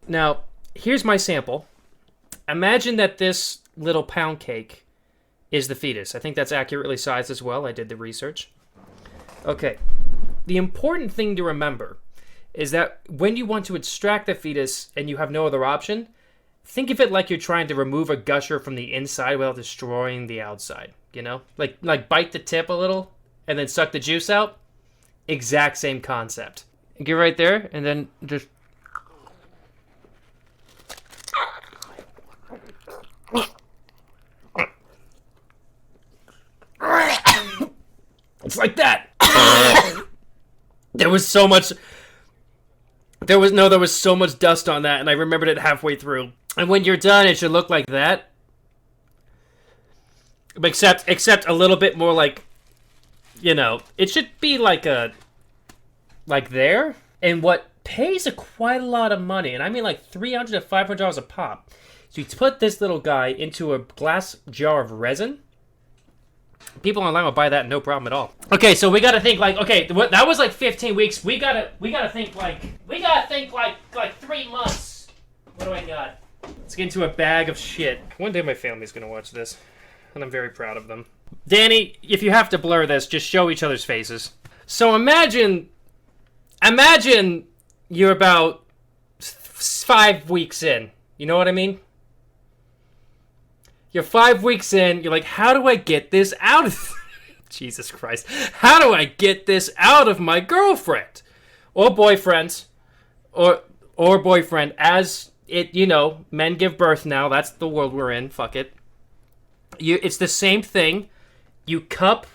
Now, here's my sample. Imagine that this little pound cake is the fetus. I think that's accurately sized as well. I did the research. Okay. The important thing to remember is that when you want to extract the fetus and you have no other option, think of it like you're trying to remove a gusher from the inside without destroying the outside. you know? Like bite the tip a little and then suck the juice out. Exact same concept. Get right there and then just... It's like that. There was so much dust on that, and I remembered it halfway through. And when you're done, it should look like that. Except a little bit more like, you know, it should be like there. And what pays quite a lot of money, and I mean like $300 to $500 a pop. So you put this little guy into a glass jar of resin. People online will buy that, no problem at all. Okay, so we gotta think like, okay, that was like 15 weeks. We gotta think like 3 months. What do I got? Let's get into a bag of shit. One day my family's gonna watch this, and I'm very proud of them. Danny, if you have to blur this, just show each other's faces. So imagine you're about 5 weeks in. You know what I mean? You're 5 weeks in, you're like, how do I get this out of... Jesus Christ. How do I get this out of my girlfriend? Or boyfriend. Or boyfriend. As it, you know, men give birth now. That's the world we're in. Fuck it. It's the same thing. You cup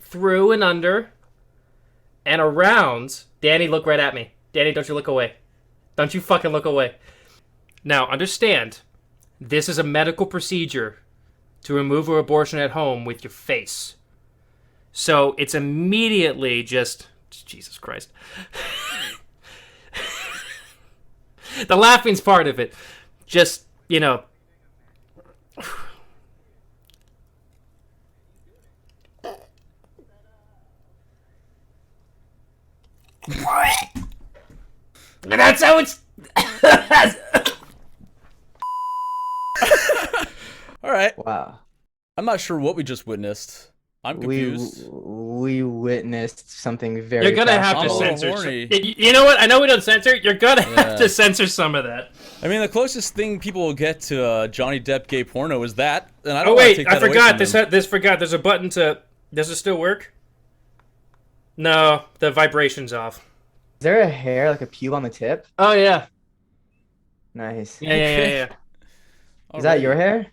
through and under and around. Danny, look right at me. Danny, don't you look away. Don't you fucking look away. Now, understand, this is a medical procedure to remove an abortion at home with your face. So it's immediately just... Jesus Christ. The laughing's part of it. Just, you know... That's how it's... All right. Wow. I'm not sure what we just witnessed. I'm confused. We witnessed something very... You're gonna have to I'm a little censor... horny. You know what? I know we don't censor. You're gonna have to censor some of that. I mean, the closest thing people will get to Johnny Depp gay porno is that, and I don't Oh want to wait, take I that away forgot. from them. This forgot. There's a button to... Does it still work? No, the vibration's off. Is there a hair, like a pube on the tip? Oh yeah. Nice. Yeah. Is that your hair?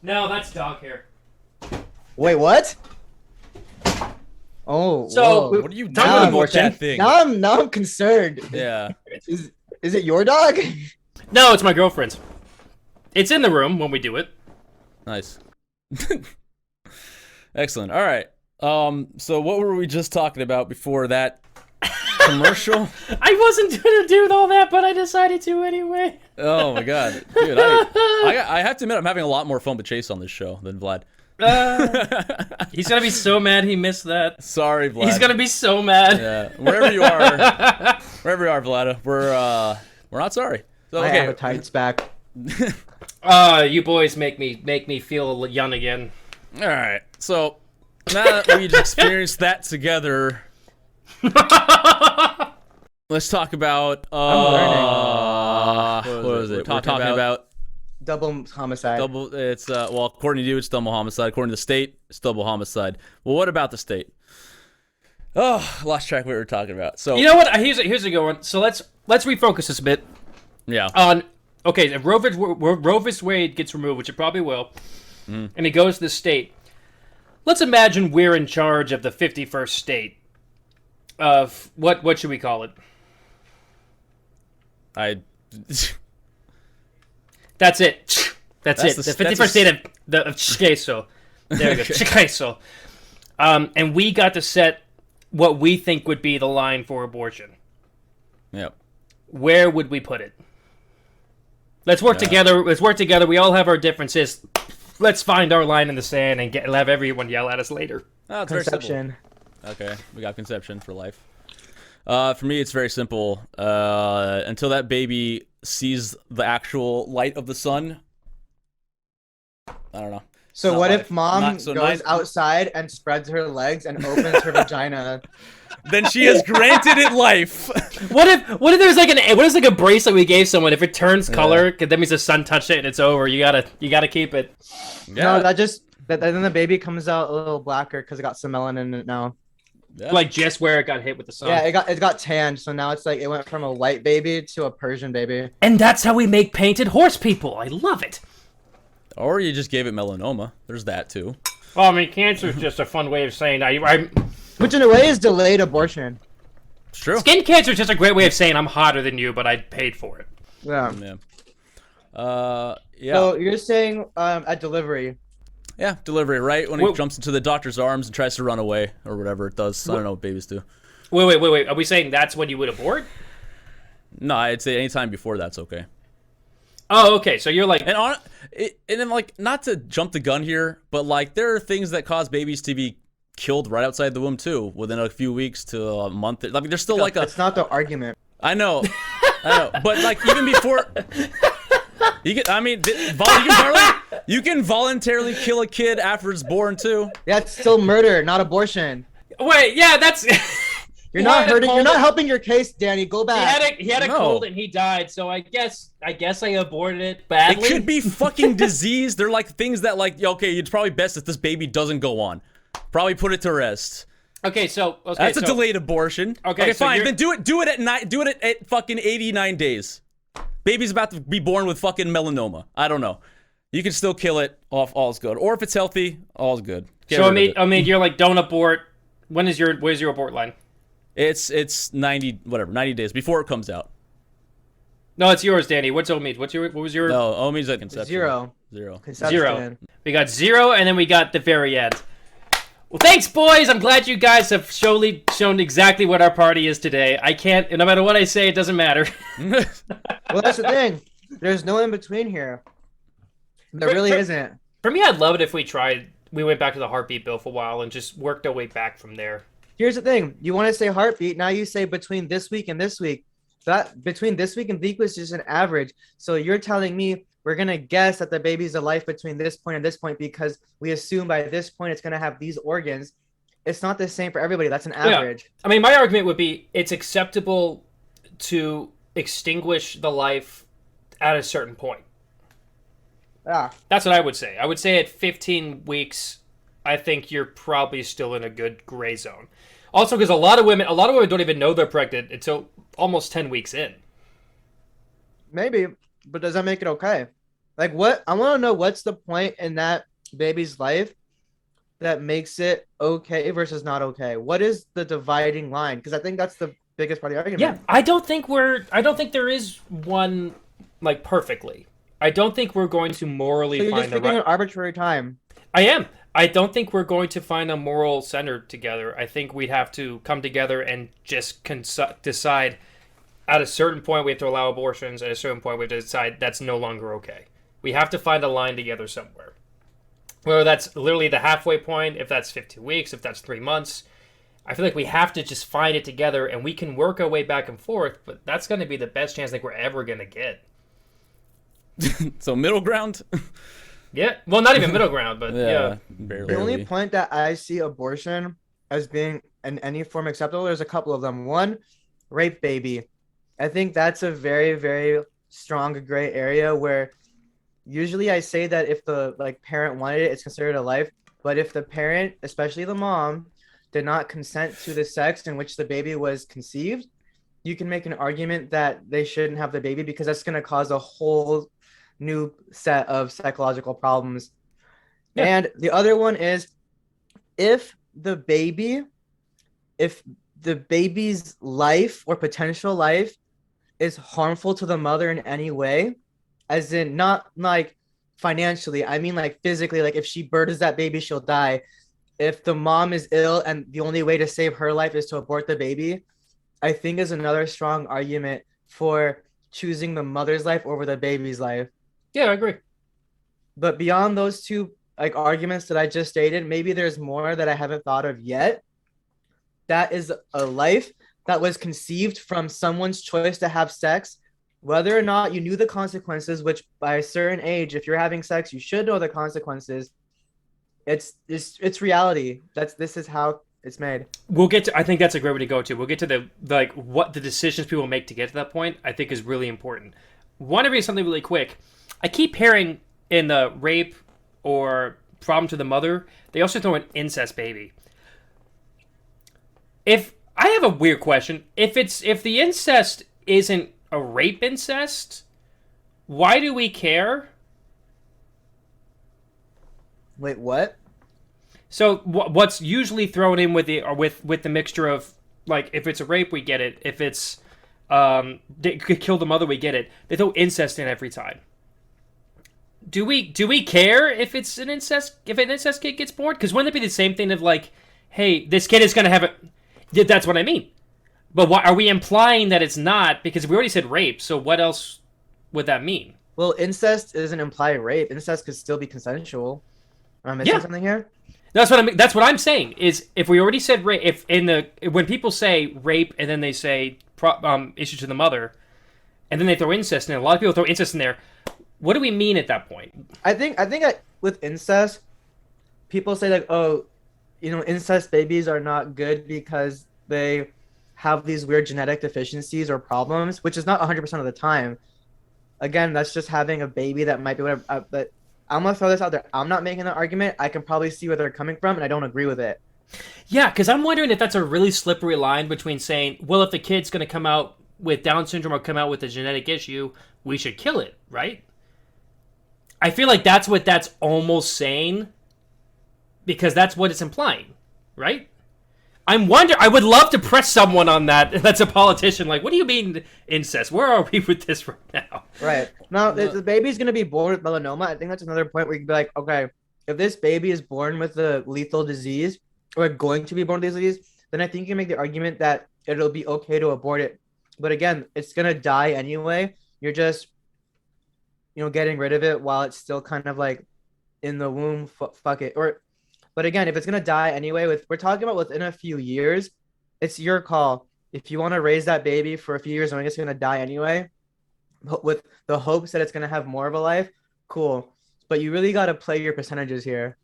No, that's dog hair. Wait, what? Oh, So, whoa. What are you Now doing I'm with that thing? Now I'm concerned. Yeah. Is it your dog? No, it's my girlfriend's. It's in the room when we do it. Nice. Excellent. All right. So what were we just talking about before that commercial? I wasn't gonna do all that, but I decided to anyway. Oh my god, dude! I have to admit, I'm having a lot more fun with Chase on this show than Vlad. He's gonna be so mad he missed that. Sorry, Vlad. He's gonna be so mad. Yeah, wherever you are, Vlad, we're not sorry. So, My okay. appetite's back. You boys make me feel young again. All right. So now that we just experienced that together, let's talk about what was it? We're talking about Double homicide. double. It's well, according to you, it's double homicide. According to the state, it's double homicide. Well, what about the state? Oh, lost track of what we were talking about. So You know what? Here's a good one. So let's refocus this a bit yeah, on. Okay, if Roe v. Wade gets removed, which it probably will, and it goes to the state. Let's imagine we're in charge of the 51st state. Of what should we call it? That's it. That's it. The 51st state of Chiqueso. There we go. Chiqueso. And we got to set what we think would be the line for abortion. Yep. Where would we put it? Let's work together. Let's work together. We all have our differences. Let's find our line in the sand and have everyone yell at us later. Oh, it's very simple. Conception. Okay, we got conception for life. For me, it's very simple. Until that baby sees the actual light of the sun, I don't know. So Not what life. if mom Not- so goes not- outside and spreads her legs and opens her vagina? Then she has granted it life. What if there's like a bracelet we gave someone? If it turns color, that means the sun touched it and it's over. You gotta keep it. No, that just That then the baby comes out a little blacker because it got some melanin in it now. Yeah. Like just where it got hit with the sun. Yeah, it got tanned, so now it's like it went from a white baby to a Persian baby. And that's how we make painted horse people. I love it. Or you just gave it melanoma. There's that too. Well, I mean, cancer is just a fun way of saying Which in a way is delayed abortion. It's true. skin cancer is just a great way of saying I'm hotter than you, but I paid for it. Yeah. Yeah. So you're saying at delivery. Yeah, delivery, right? When he jumps into the doctor's arms and tries to run away or whatever it does. I don't know what babies do. Wait. Are we saying that's when you would abort? No, I'd say anytime before that's okay. Oh, okay. So you're like, And then like, not to jump the gun here, but like there are things that cause babies to be killed right outside the womb too, within a few weeks to a month. Like there's still like a. It's not the argument. I know, but like even before. You can voluntarily kill a kid after it's born too. That's still murder, not abortion. wait, yeah, that's. You're not hurting. You're not helping your case, Danny. Go back. He had a No. cold and he died. So I guess I aborted it badly. It could be fucking disease. They're like things that like okay, it's probably best if this baby doesn't go on. Probably put it to rest. Okay, so That's a delayed abortion. Okay, so fine. you're- Then do it at night. Do it at fucking 89 days. Baby's about to be born with fucking melanoma. I don't know. You can still kill it. All's good. Or if it's healthy, all's good. Get So rid of it. you're like, don't abort. Where's your abort line? It's 90 days before it comes out. No, it's yours, Danny. What's Omid? What was your No, Omid's at conception. Zero. Zero. zero? We got 0, and then we got the very end. Well, thanks, boys. I'm glad you guys have shown exactly what our party is today. I can't, no matter what I say, it doesn't matter. Well, that's the thing. There's no in between here. There really isn't. For me, I'd love it if we went back to the heartbeat bill for a while and just worked our way back from there. Here's the thing. You want to say heartbeat. Now you say between this week and this week. That between this week and the week was just an average. So you're telling me we're going to guess that the baby's a life between this point and this point because we assume by this point it's going to have these organs. It's not the same for everybody. That's an average. Yeah. I mean, my argument would be it's acceptable to extinguish the life at a certain point. Yeah. That's what I would say. I would say at 15 weeks, I think you're probably still in a good gray zone. Also, because a lot of women don't even know they're pregnant until almost 10 weeks in. Maybe, but does that make it okay? Like what? I want to know what's the point in that baby's life that makes it okay versus not okay. What is the dividing line? Because I think that's the biggest part of the argument. Yeah, I don't think there is one like perfectly. I don't think we're going to morally So you're find just the picking right. an arbitrary time. I am. I don't think we're going to find a moral center together. I think we'd have to come together and just decide at a certain point we have to allow abortions. At a certain point we have to decide that's no longer okay. We have to find a line together somewhere. Whether that's literally the halfway point, if that's 15 weeks, if that's 3 months. I feel like we have to just find it together and we can work our way back and forth, but that's going to be the best chance I think we're ever going to get. So middle ground? Yeah. Well, not even middle ground, but yeah. Barely. The only point that I see abortion as being in any form acceptable, there's a couple of them. One, rape baby. I think that's a very, very strong gray area where usually I say that if the parent wanted it, it's considered a life. But if the parent, especially the mom, did not consent to the sex in which the baby was conceived, you can make an argument that they shouldn't have the baby because that's going to cause a whole new set of psychological problems. Yeah. And the other one is if the baby's life or potential life is harmful to the mother in any way, as in not like financially, I mean like physically, like if she births that baby, she'll die. If the mom is ill and the only way to save her life is to abort the baby, I think is another strong argument for choosing the mother's life over the baby's life. Yeah, I agree. But beyond those two arguments that I just stated, maybe there's more that I haven't thought of yet. That is a life that was conceived from someone's choice to have sex, whether or not you knew the consequences, which by a certain age, if you're having sex, you should know the consequences. It's reality. This is how it's made. We'll get to, I think that's a great way to go to. We'll get to what the decisions people make to get to that point, I think is really important. Want to read something really quick. I keep hearing in the rape or problem to the mother, they also throw an incest baby. If I have a weird question, if the incest isn't a rape incest, why do we care? Wait, what? So what's usually thrown in with the mixture of, like, if it's a rape, we get it. If it's they could kill the mother, we get it. They throw incest in every time. Do we care if it's an incest kid gets born? Because wouldn't it be the same thing of like, hey, this kid is gonna have a... Yeah, that's what I mean. But why are we implying that it's not? Because we already said rape. So what else would that mean? Well, incest doesn't imply rape. Incest could still be consensual. Am I missing something here? That's what I mean. That's what I'm saying. Is if we already said rape, when people say rape and then they say issue to the mother, and then they throw incest in, a lot of people throw incest in there. What do we mean at that point? I think with incest, people say like, oh, incest babies are not good because they have these weird genetic deficiencies or problems, which is not 100% of the time. Again, that's just having a baby that might be whatever. But I'm gonna throw this out there. I'm not making an argument. I can probably see where they're coming from, and I don't agree with it. Yeah, because I'm wondering if that's a really slippery line between saying, well, if the kid's going to come out with Down syndrome or come out with a genetic issue, we should kill it, right? I feel like that's what that's almost saying, because that's what it's implying, right? I would love to press someone on that that's a politician. Like, what do you mean incest? Where are we with this right now? Right. Now, if the baby's going to be born with melanoma, I think that's another point where you could be like, okay, if this baby is born with a lethal disease or going to be born with a disease, then I think you can make the argument that it'll be okay to abort it. But again, it's going to die anyway. You're just, getting rid of it while it's still kind of like in the womb. Fuck it. But again, if it's going to die anyway, we're talking about within a few years, it's your call. If you want to raise that baby for a few years knowing it's going to die anyway, with the hopes that it's going to have more of a life, cool. But you really got to play your percentages here.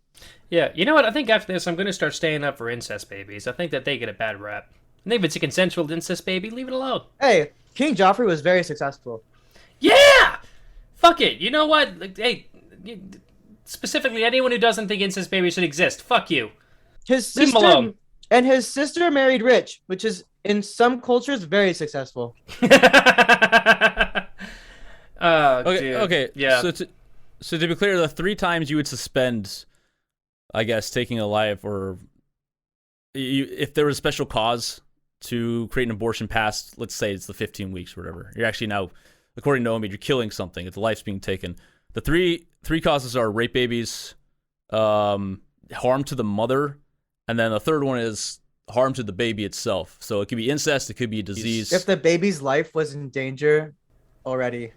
Yeah, you know what? I think after this, I'm going to start staying up for incest babies. I think that they get a bad rap. I think if it's a consensual incest baby, leave it alone. Hey, King Joffrey was very successful. Yeah! Fuck it. You know what? Like, hey, specifically anyone who doesn't think incest babies should exist, fuck you. His Leave him sister alone. and his sister married rich, which is in some cultures very successful. Okay. Yeah. So to be clear, the 3 times you would suspend, I guess, taking a life, or if there was a special cause to create an abortion past, let's say it's the 15 weeks or whatever, you're actually now, according to Omid, you're killing something. If the life's being taken. The three causes are rape babies, harm to the mother, and then the third one is harm to the baby itself. So it could be incest, it could be a disease. If the baby's life was in danger already.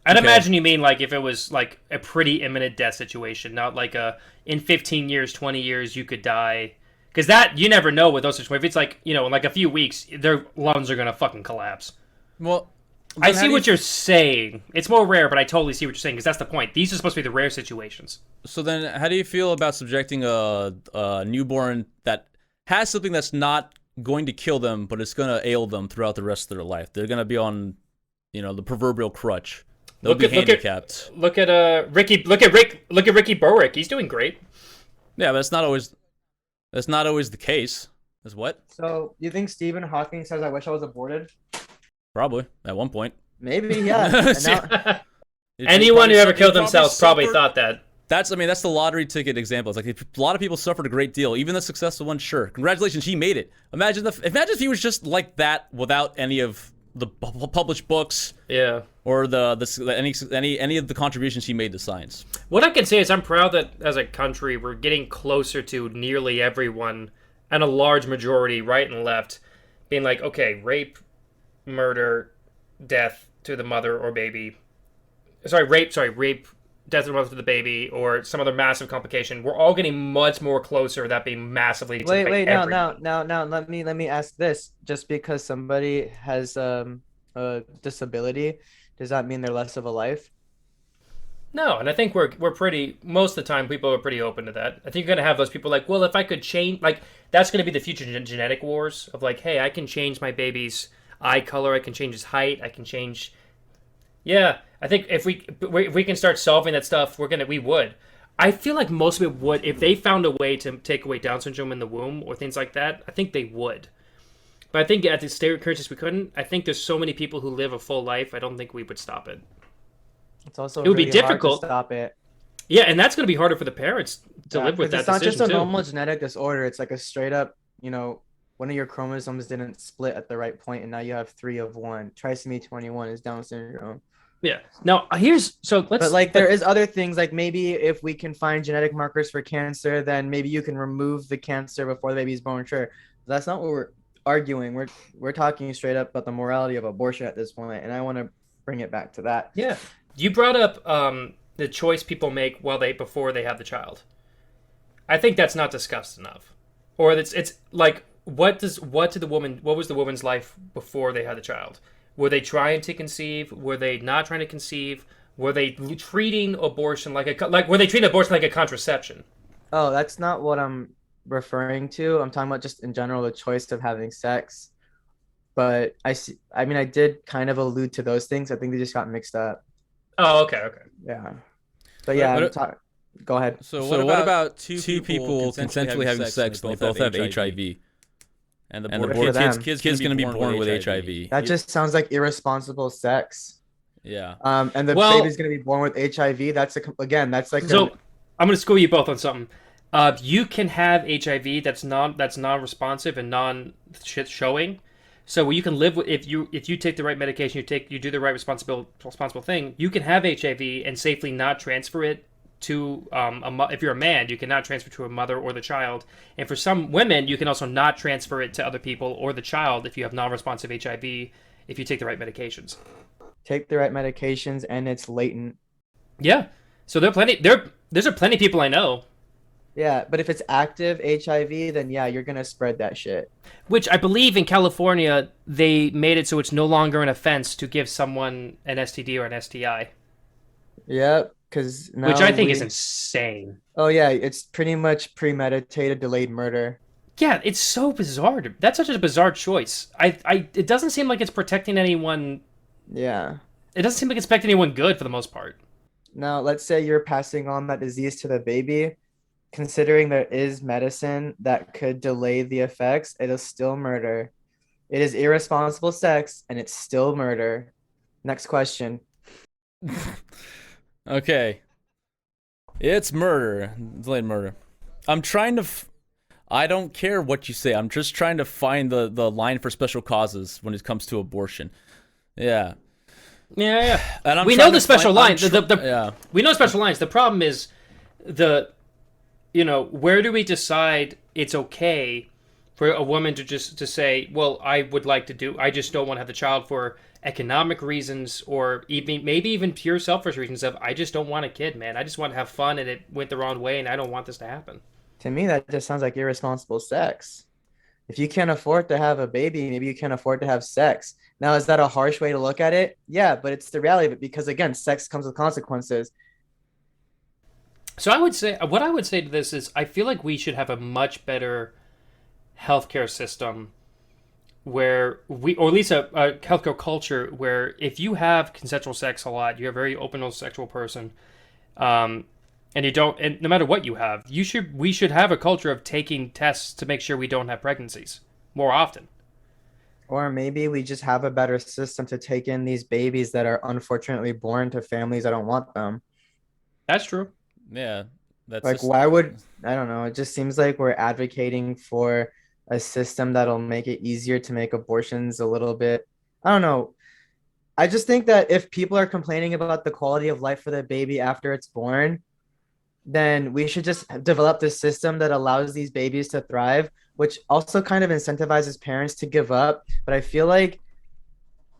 I'd imagine you mean like if it was like a pretty imminent death situation, not like in 15 years, 20 years you could die. Because that, you never know with those situations. If it's like, in like a few weeks, their lungs are going to fucking collapse. Well, I see what you're saying. It's more rare, but I totally see what you're saying, because that's the point. These are supposed to be the rare situations. So then how do you feel about subjecting a newborn that has something that's not going to kill them, but it's going to ail them throughout the rest of their life? They're going to be on, the proverbial crutch. They'll be handicapped. Look at Ricky Berwick. He's doing great. Yeah, but that's not always the case. Is what? So you think Stephen Hawking says, "I wish I was aborted"? Probably at one point. Maybe, yeah. Anyone who ever killed themselves probably thought that. That's the lottery ticket example. It's like a lot of people suffered a great deal. Even the successful ones, sure. Congratulations, he made it. Imagine if he was just like that without any of the published books. Yeah. Or any of the contributions he made to science. What I can say is I'm proud that as a country we're getting closer to nearly everyone, and a large majority, right and left, being like, okay, rape, murder, death to the mother or baby. Rape, death to the mother to the baby, or some other massive complication. We're all getting much more closer to that being massively. Wait, now. Let me ask this: just because somebody has a disability, does that mean they're less of a life? No, and I think we're pretty. Most of the time, people are pretty open to that. I think you're gonna have those people like, well, if I could change, like that's gonna be the future genetic wars of like, hey, I can change my baby's eye color, I can change his height, I can change. Yeah, I think if we can start solving that stuff, we would. I feel like most of it would, if they found a way to take away Down syndrome in the womb or things like that, I think they would. But I think at the state of current we couldn't. I think there's so many people who live a full life, I don't think we would stop it. It's also It would be really hard to difficult. stop it. Yeah, and that's going to be harder for the parents to Yeah, live with 'cause that it's not just decision a too. normal genetic disorder. It's like a straight up, one of your chromosomes didn't split at the right point, and now you have three of one. Trisomy 21 is Down syndrome. Yeah. Now let's. But like there is other things, like maybe if we can find genetic markers for cancer, then maybe you can remove the cancer before the baby's born. Sure. But that's not what we're arguing. We're talking straight up about the morality of abortion at this point, and I want to bring it back to that. Yeah. You brought up the choice people make before they have the child. I think that's not discussed enough. Or it's like what was the woman's life before they had the child? Were they trying to conceive? Were they not trying to conceive? Were they treating abortion like a contraception? Oh, that's not what I'm referring to. I'm talking about just in general the choice of having sex. But I mean, I did kind of allude to those things. I think they just got mixed up. Oh, okay. Yeah. But yeah, go ahead. So what about two people consensually having sex and they both have HIV? And the kid's going to be born with HIV. That just sounds like irresponsible sex. Yeah. And the baby's going to be born with HIV. That's So I'm going to school you both on something. You can have HIV that's non-responsive and non-showing. So you can live with if you take the right medication, you do the right responsible thing. You can have HIV and safely not transfer it to if you're a man, you cannot transfer to a mother or the child. And for some women, you can also not transfer it to other people or the child if you have non-responsive HIV. If you take the right medications. Take the right medications, and it's latent. Yeah. So there's plenty of people I know. Yeah, but if it's active HIV, then yeah, you're gonna spread that shit. Which I believe in California, they made it so it's no longer an offense to give someone an STD or an STI. Yep, which I think is insane. Oh yeah, it's pretty much premeditated, delayed murder. Yeah, it's so bizarre. That's such a bizarre choice. It doesn't seem like it's protecting anyone. Yeah. It doesn't seem like it's protecting anyone good for the most part. Now, let's say you're passing on that disease to the baby. Considering there is medicine that could delay the effects, it is still murder. It is irresponsible sex, and it's still murder. Next question. Okay. It's murder. Delayed murder. I'm trying to... I don't care what you say. I'm just trying to find the line for special causes when it comes to abortion. Yeah. Yeah. And we know the special lines. Yeah. We know special lines. The problem is where do we decide it's okay for a woman to say, well, I just don't want to have the child for economic reasons, or maybe even pure selfish reasons of, I just don't want a kid, man. I just want to have fun, and it went the wrong way, and I don't want this to happen. To me, that just sounds like irresponsible sex. If you can't afford to have a baby, maybe you can't afford to have sex. Now, is that a harsh way to look at it? Yeah, but it's the reality of it, because again, sex comes with consequences. So what I would say to this is, I feel like we should have a much better healthcare system or at least a healthcare culture where if you have consensual sex a lot, you're a very open sexual person, and no matter what you have, we should have a culture of taking tests to make sure we don't have pregnancies more often. Or maybe we just have a better system to take in these babies that are unfortunately born to families that don't want them. That's true. Yeah. That's like, I don't know. It just seems like we're advocating for a system that'll make it easier to make abortions a little bit. I don't know. I just think that if people are complaining about the quality of life for the baby after it's born, then we should just develop this system that allows these babies to thrive, which also kind of incentivizes parents to give up. But I feel like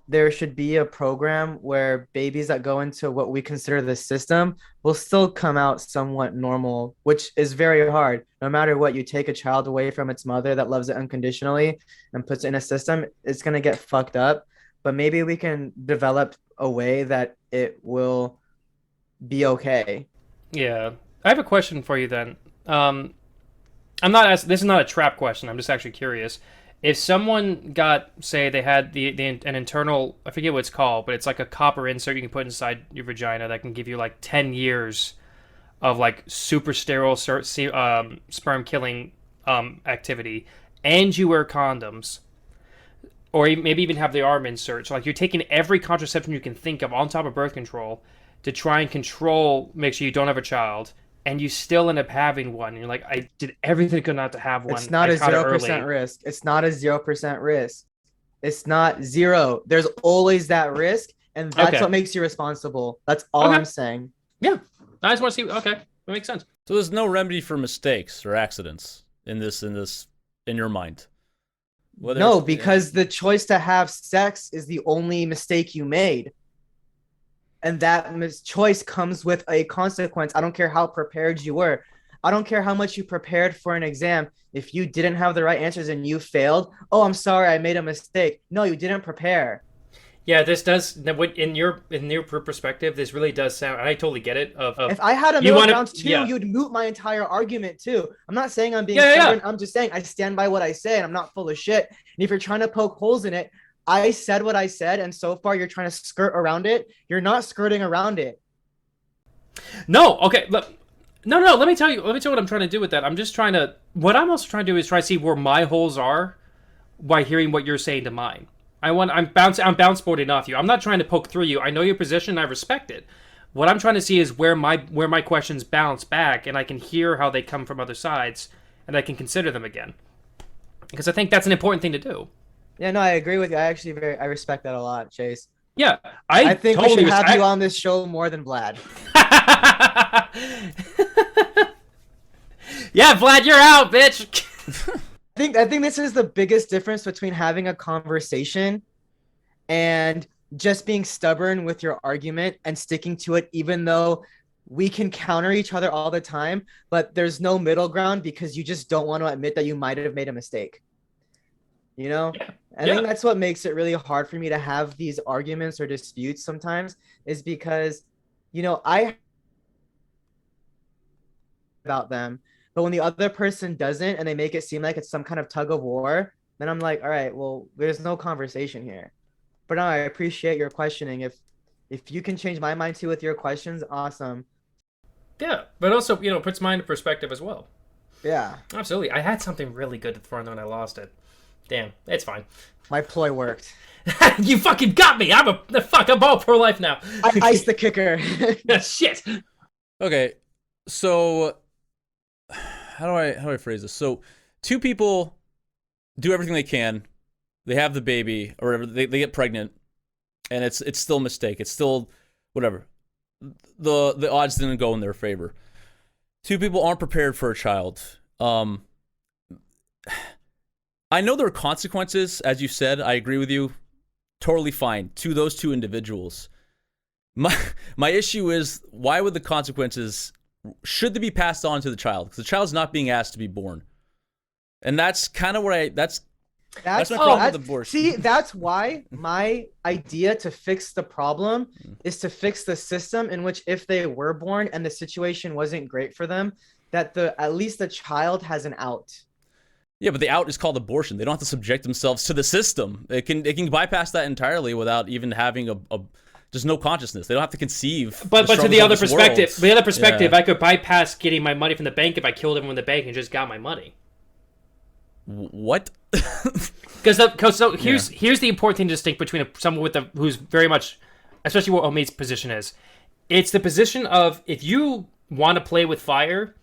there should be a program where babies that go into what we consider the system will still come out somewhat normal, which is very hard. No matter what, you take a child away from its mother that loves it unconditionally and puts it in a system, it's going to get fucked up. But maybe we can develop a way that it will be okay. Yeah. I have a question for you then. This is not a trap question. I'm just actually curious. If someone they had an internal, I forget what it's called, but it's like a copper insert you can put inside your vagina that can give you like 10 years of like super sterile sperm killing activity, and you wear condoms, or maybe even have the arm insert. So like you're taking every contraception you can think of on top of birth control to try and make sure you don't have a child, and you still end up having one. And you're like, I did everything I could not to have one. It's not I a caught it 0% early. risk. It's not a 0% risk. It's not zero. There's always that risk, and that's Okay. what makes you responsible. That's all Okay. I'm saying. Yeah, I just want to see. Okay, that makes sense. So there's no remedy for mistakes or accidents in your mind. No, because the choice to have sex is the only mistake you made. And that choice comes with a consequence. I don't care how prepared you were. I don't care how much you prepared for an exam. If you didn't have the right answers and you failed, oh, I'm sorry, I made a mistake. No, you didn't prepare. Yeah, this does. In your perspective, this really does sound. And I totally get it. If I had a you middle wanna- ground too, yeah. you'd moot my entire argument too. I'm not saying I'm being Yeah, yeah. stubborn. I'm just saying I stand by what I say, and I'm not full of shit. And if you're trying to poke holes in it, I said what I said, and so far you're trying to skirt around it. You're not skirting around it. No, okay. No. Let me tell you what I'm trying to do with that. I'm just trying to. What I'm also trying to do is try to see where my holes are by hearing what you're saying to mine. I'm bounce boarding off you. I'm not trying to poke through you. I know your position. I respect it. What I'm trying to see is where my questions bounce back, and I can hear how they come from other sides, and I can consider them again. Because I think that's an important thing to do. Yeah, no, I agree with you. I respect that a lot, Chase. Yeah, I think we totally should have you on this show more than Vlad. Yeah, Vlad, you're out, bitch. I think this is the biggest difference between having a conversation and just being stubborn with your argument and sticking to it, even though we can counter each other all the time, but there's no middle ground because you just don't want to admit that you might have made a mistake. You know? I think that's what makes it really hard for me to have these arguments or disputes sometimes, is because, you know, I about them, but when the other person doesn't and they make it seem like it's some kind of tug of war, then I'm like, all right, well, there's no conversation here. But no, I appreciate your questioning. If you can change my mind too with your questions, awesome. Yeah, but also, puts mine in perspective as well. Yeah. Absolutely. I had something really good to throw in when I lost it. Damn, it's fine. My ploy worked. You fucking got me. I'm all pro-life now. I iced the kicker. Shit. Okay, so how do I phrase this? So two people do everything they can. They have the baby, or whatever, they get pregnant, and it's still a mistake. It's still whatever. The odds didn't go in their favor. Two people aren't prepared for a child. I know there are consequences, as you said. I agree with you. Totally fine to those two individuals. My issue is, why would the consequences, should they be passed on to the child? Because the child's not being asked to be born. And that's kind of where that's my problem with abortion. See, that's why my idea to fix the problem is to fix the system in which, if they were born and the situation wasn't great for them, that at least the child has an out. Yeah, but the out is called abortion. They don't have to subject themselves to the system. It can bypass that entirely without even having just no consciousness. They don't have to conceive. But to the other perspective, Yeah. I could bypass getting my money from the bank if I killed everyone in the bank and just got my money. What? Here's the important thing to distinct between someone who's very much, especially what Omid's position is. It's the position of, if you want to play with fire,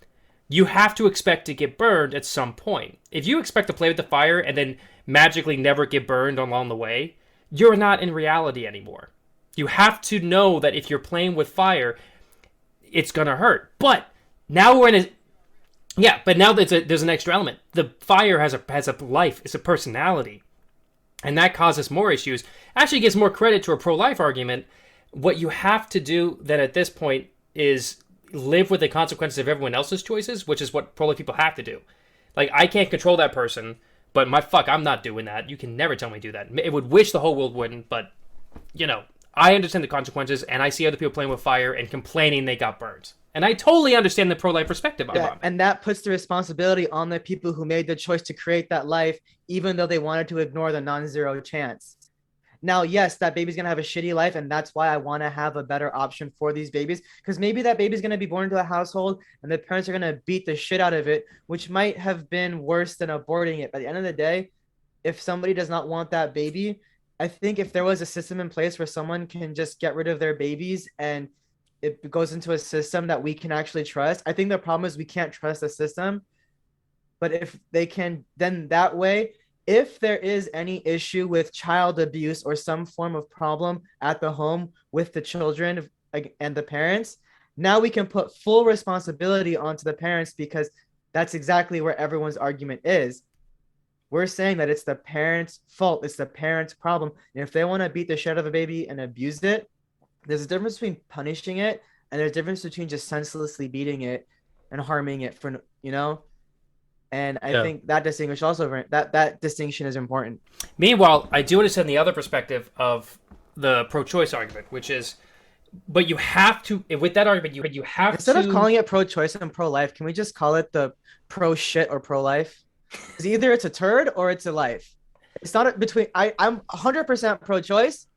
you have to expect to get burned at some point. If you expect to play with the fire and then magically never get burned along the way, you're not in reality anymore. You have to know that if you're playing with fire, it's gonna hurt. But now we're in a but now there's an extra element. The fire has a life, it's a personality, and that causes more issues. Actually, gives more credit to a pro-life argument. What you have to do then at this point is live with the consequences of everyone else's choices, which is what pro-life people have to do. Like, I can't control that person, but I'm not doing that. You can never tell me to do that. It would wish the whole world wouldn't, but I understand the consequences, and I see other people playing with fire and complaining they got burned. And I totally understand the pro-life perspective on it. And that puts the responsibility on the people who made the choice to create that life, even though they wanted to ignore the non-zero chance. Now, yes, that baby's gonna have a shitty life, and that's why I want to have a better option for these babies. Because maybe that baby's gonna be born into a household, and the parents are gonna beat the shit out of it, which might have been worse than aborting it. By the end of the day, if somebody does not want that baby, I think if there was a system in place where someone can just get rid of their babies and it goes into a system that we can actually trust. I think the problem is we can't trust the system. But if they can, then that way, if there is any issue with child abuse or some form of problem at the home with the children and the parents, now we can put full responsibility onto the parents because that's exactly where everyone's argument is. We're saying that it's the parents' fault, it's the parents' problem. And if they want to beat the shit out of a baby and abuse it, there's a difference between punishing it and there's a difference between just senselessly beating it and harming it for, you know? And I think that distinction also that distinction is important. Meanwhile, I do understand the other perspective of the pro-choice argument, which is, but you have to, with that argument, you have Instead to... of calling it pro-choice and pro-life, can we just call it the pro-shit or pro-life? Because either it's a turd or it's a life. It's not between. I'm 100% pro-choice.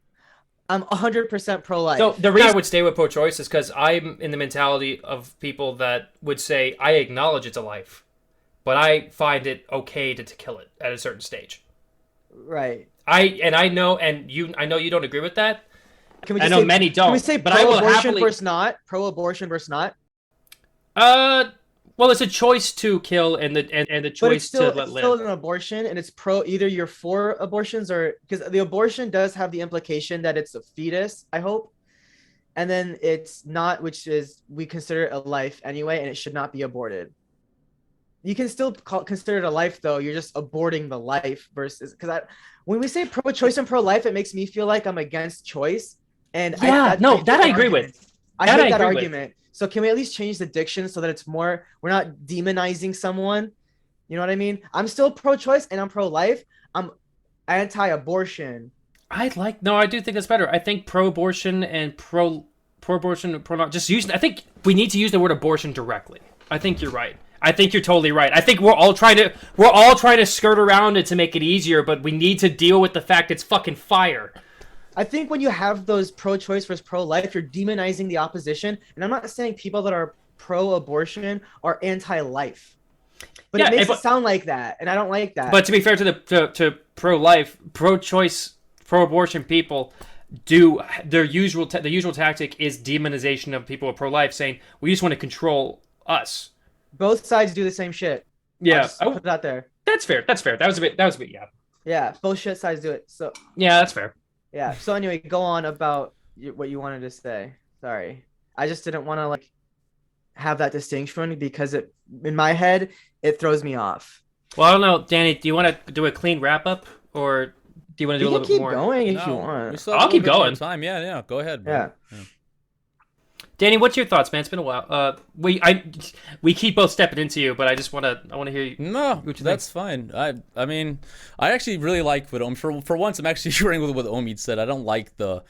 I'm 100% pro-life. So the reason I would stay with pro-choice is because I'm in the mentality of people that would say, I acknowledge it's a life, but I find it okay to kill it at a certain stage. Right. I know you don't agree with that. Can we I just know say, many don't. Can we say but I will pro-abortion happily... versus not? Pro-abortion versus not? Well, it's a choice to kill and the choice But it's still, to let it's live. still an abortion, and it's pro. Either you're for abortions or because the abortion does have the implication that it's a fetus. I hope, and then it's not, which is we consider it a life anyway, and it should not be aborted. You can still consider it a life, though. You're just aborting the life versus because when we say pro-choice and pro-life, it makes me feel like I'm against choice. And I agree with. I hate that argument. So can we at least change the diction so that it's more, we're not demonizing someone? You know what I mean? I'm still pro-choice and I'm pro-life. I'm anti-abortion. I do think that's better. I think pro-abortion and pro-abortion and pro-not just using. I think we need to use the word abortion directly. I think you're right. I think you're totally right. I think we're all trying to skirt around it to make it easier, but we need to deal with the fact it's fucking fire. I think when you have those pro-choice versus pro-life, you're demonizing the opposition. And I'm not saying people that are pro-abortion are anti-life. But it makes it sound like that, and I don't like that. But to be fair to the pro-life, pro-choice, pro-abortion people, the usual tactic is demonization of people who are pro-life, saying we just want to control us. Both sides do the same shit. Yeah, I'll put it out there. That's fair. That was a bit. Yeah. Yeah, both shit sides do it. So yeah, that's fair. Yeah. So anyway, go on about what you wanted to say. Sorry, I just didn't want to have that distinction because in my head it throws me off. Well, I don't know, Danny. Do you want to do a clean wrap up, or do you want to do a little bit more? Keep going if you want. I'll keep going. Time. Yeah. Go ahead. Bro. Yeah. Danny, what's your thoughts, man? It's been a while. We keep both stepping into you, but I want to hear you. No, that's fine. I mean, I actually really like what for once I'm actually agreeing with what Omid said. I don't like the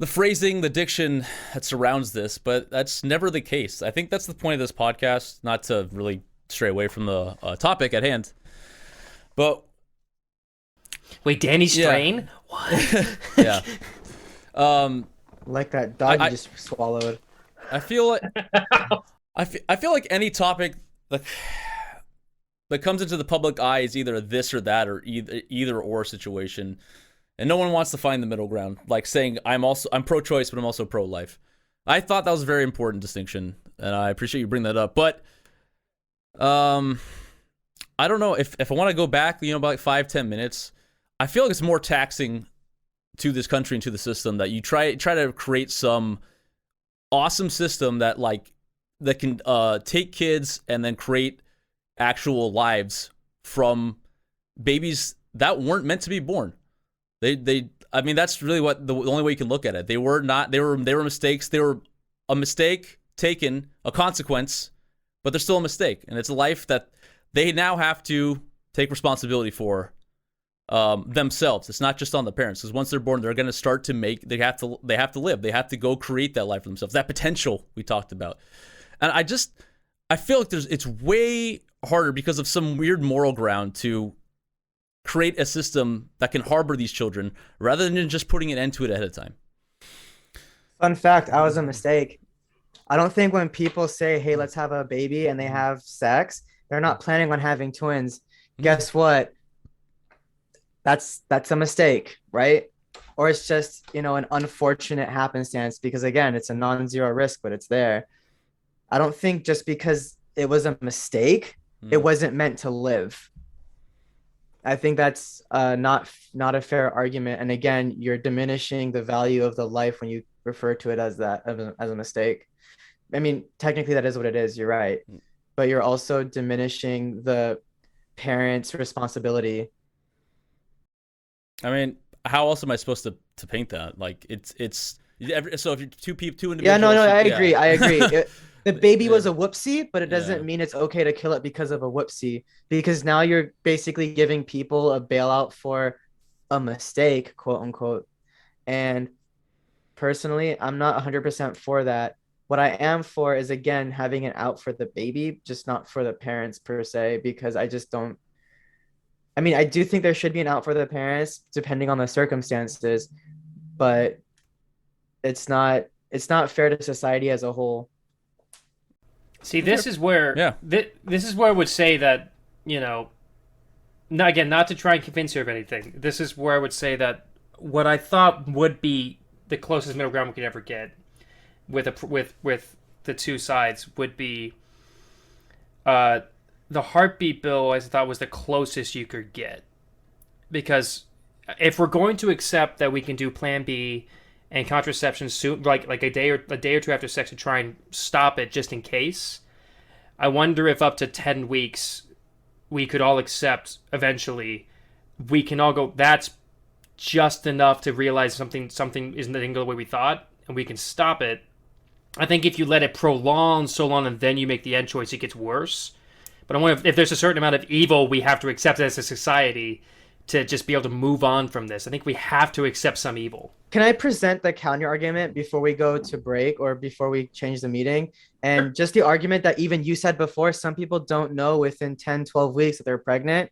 phrasing, the diction that surrounds this, but that's never the case. I think that's the point of this podcast, not to really stray away from the topic at hand. But wait, Danny Strain? What? Yeah. Like that dog you just swallowed. I feel like I feel like any topic that comes into the public eye is either this or that or either or situation, and no one wants to find the middle ground. Like saying I'm pro-choice, but I'm also pro-life. I thought that was a very important distinction, and I appreciate you bringing that up. But I don't know if I want to go back, about 5-10 minutes. I feel like it's more taxing to this country and to the system that you try to create some awesome system that can take kids and then create actual lives from babies that weren't meant to be born. I mean, that's really what the only way you can look at it. They were mistakes. They were a mistake taken, a consequence, but they're still a mistake, and it's a life that they now have to take responsibility for themselves. It's not just on the parents, because once they're born, they're going to start to they have to live. They have to go create that life for themselves, that potential we talked about. And I feel like it's way harder because of some weird moral ground to create a system that can harbor these children rather than just putting an end to it ahead of time. Fun fact, I was a mistake. I don't think when people say, hey, let's have a baby and they have sex, they're not planning on having twins. Guess what? That's a mistake, right? Or it's just, an unfortunate happenstance because, again, it's a non-zero risk, but it's there. I don't think just because it was a mistake, it wasn't meant to live. I think that's not a fair argument. And again, you're diminishing the value of the life when you refer to it as a mistake. I mean, technically that is what it is. You're right. But you're also diminishing the parent's responsibility. I mean, how else am I supposed to paint that? Like it's so if you're two individuals. Yeah, no, I agree. The baby was a whoopsie, but it doesn't mean it's okay to kill it because of a whoopsie. Because now you're basically giving people a bailout for a mistake, quote unquote. And personally, I'm not 100% for that. What I am for is, again, having an out for the baby, just not for the parents per se, because I just don't. I mean, I do think there should be an out for the parents depending on the circumstances, but it's not fair to society as a whole. See, this is where this is where I would say that, not to try and convince you of anything. This is where I would say that what I thought would be the closest middle ground we could ever get with the two sides would be the heartbeat bill. I thought was the closest you could get, because if we're going to accept that we can do Plan B and contraception soon, like a day or two after sex, to try and stop it just in case, I wonder if up to 10 weeks we could all accept eventually. We can all go, that's just enough to realize something isn't going the way we thought, and we can stop it. I think if you let it prolong so long and then you make the end choice, it gets worse. But I wonder if there's a certain amount of evil we have to accept as a society to just be able to move on from this. I think we have to accept some evil. Can I present the counter argument before we go to break or before we change the meeting? And just the argument that even you said before, some people don't know within 10, 12 weeks that they're pregnant,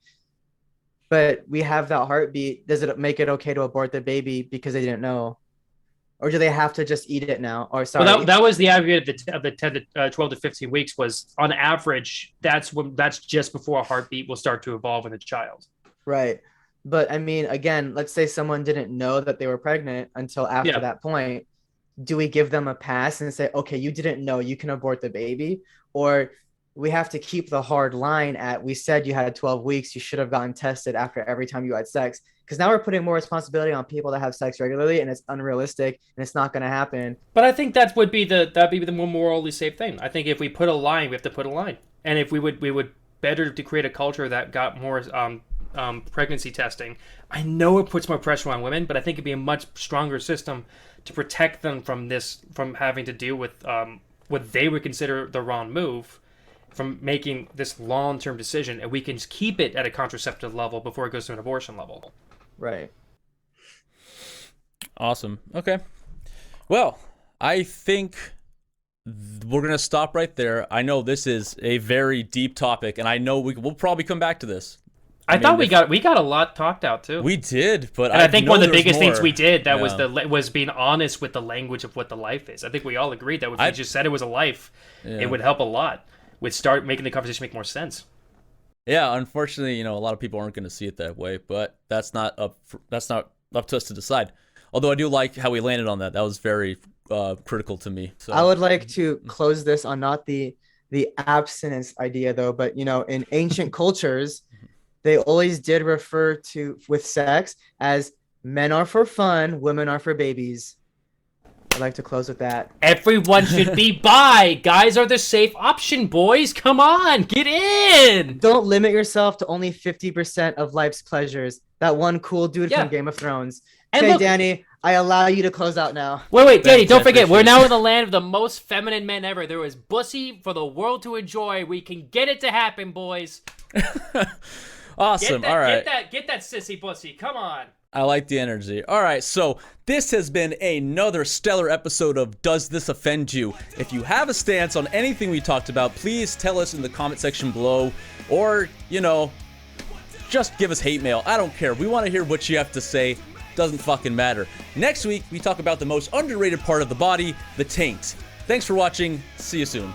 but we have that heartbeat. Does it make it okay to abort the baby because they didn't know? Or do they have to just eat it now? Or sorry, well, that was the argument of the 10 to 12 to 15 weeks was, on average, that's just before a heartbeat will start to evolve in the child. Right. But I mean, again, let's say someone didn't know that they were pregnant until after that point. Do we give them a pass and say, okay, you didn't know, you can abort the baby? Or we have to keep the hard line at, we said you had 12 weeks, you should have gotten tested after every time you had sex. Because now we're putting more responsibility on people that have sex regularly, and it's unrealistic and it's not going to happen. But I think that'd be the more morally safe thing. I think if we put a line, we have to put a line. And if we would better to create a culture that got more pregnancy testing. I know it puts more pressure on women, but I think it'd be a much stronger system to protect them from having to deal with what they would consider the wrong move, from making this long-term decision, and we can keep it at a contraceptive level before it goes to an abortion level. Right. Awesome. Okay. Well, I think we're going to stop right there. I know this is a very deep topic, and I know we'll probably come back to this. I thought we got a lot talked out too. We did, but I think one of the biggest things we did was being honest with the language of what the life is. I think we all agreed that if we just said it was a life, it would help a lot. Would start making the conversation make more sense. Yeah, unfortunately, a lot of people aren't going to see it that way, but that's not up to us to decide. Although I do like how we landed on that. That was very critical to me. So I would like to close this on not the abstinence idea though, but in ancient cultures, they always did refer to with sex as men are for fun, women are for babies. I'd like to close with that. Everyone should be bi. Guys are the safe option, boys. Come on, get in. Don't limit yourself to only 50% of life's pleasures. That one cool dude from Game of Thrones. Okay, Danny, I allow you to close out now. Wait, Danny, don't forget, we're now in the land of the most feminine men ever. There is bussy for the world to enjoy. We can get it to happen, boys. Awesome. All right. Get that sissy pussy. Come on. I like the energy. All right, so this has been another stellar episode of Does This Offend You? If you have a stance on anything we talked about, please tell us in the comment section below, or, just give us hate mail. I don't care. We want to hear what you have to say. Doesn't fucking matter. Next week, we talk about the most underrated part of the body, the taint. Thanks for watching. See you soon.